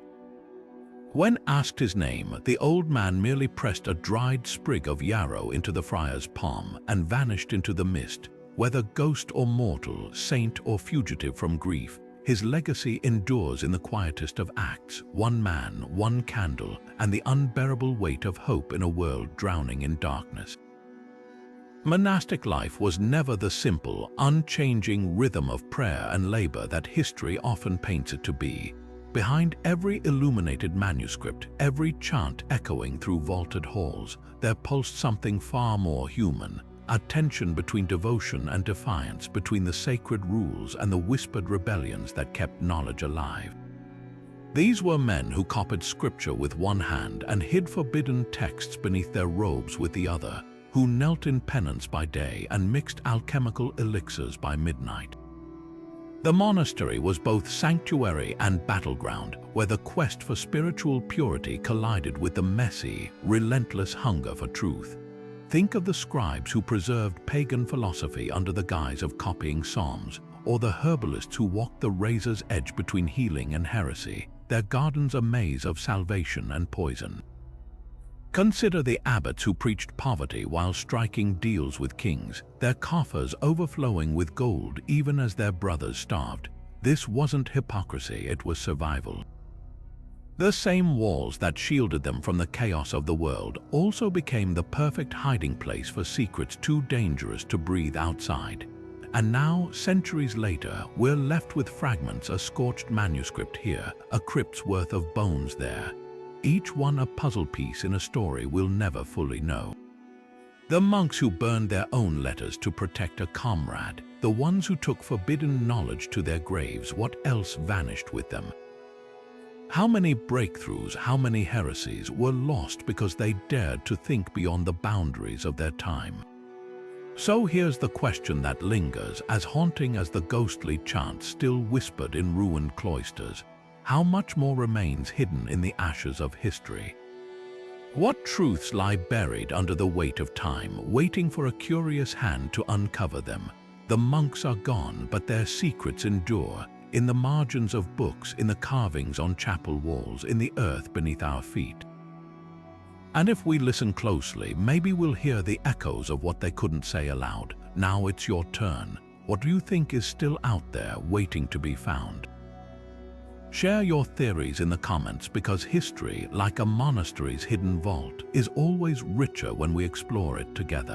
When asked his name, the old man merely pressed a dried sprig of yarrow into the friar's palm and vanished into the mist. Whether ghost or mortal, saint or fugitive from grief, his legacy endures in the quietest of acts: one man, one candle, and the unbearable weight of hope in a world drowning in darkness. Monastic life was never the simple, unchanging rhythm of prayer and labor that history often paints it to be. Behind every illuminated manuscript, every chant echoing through vaulted halls, there pulsed something far more human, a tension between devotion and defiance, between the sacred rules and the whispered rebellions that kept knowledge alive. These were men who copied scripture with one hand and hid forbidden texts beneath their robes with the other, who knelt in penance by day and mixed alchemical elixirs by midnight. The monastery was both sanctuary and battleground, where the quest for spiritual purity collided with the messy, relentless hunger for truth. Think of the scribes who preserved pagan philosophy under the guise of copying psalms, or the herbalists who walked the razor's edge between healing and heresy, their gardens a maze of salvation and poison. Consider the abbots who preached poverty while striking deals with kings, their coffers overflowing with gold even as their brothers starved. This wasn't hypocrisy, it was survival. The same walls that shielded them from the chaos of the world also became the perfect hiding place for secrets too dangerous to breathe outside. And now, centuries later, we're left with fragments, a scorched manuscript here, a crypt's worth of bones there. Each one a puzzle piece in a story we'll never fully know. The monks who burned their own letters to protect a comrade, the ones who took forbidden knowledge to their graves, what else vanished with them? How many breakthroughs, how many heresies were lost because they dared to think beyond the boundaries of their time? So here's the question that lingers, as haunting as the ghostly chants still whispered in ruined cloisters. How much more remains hidden in the ashes of history? What truths lie buried under the weight of time, waiting for a curious hand to uncover them? The monks are gone, but their secrets endure, in the margins of books, in the carvings on chapel walls, in the earth beneath our feet. And if we listen closely, maybe we'll hear the echoes of what they couldn't say aloud. Now it's your turn. What do you think is still out there, waiting to be found? Share your theories in the comments, because history, like a monastery's hidden vault, is always richer when we explore it together.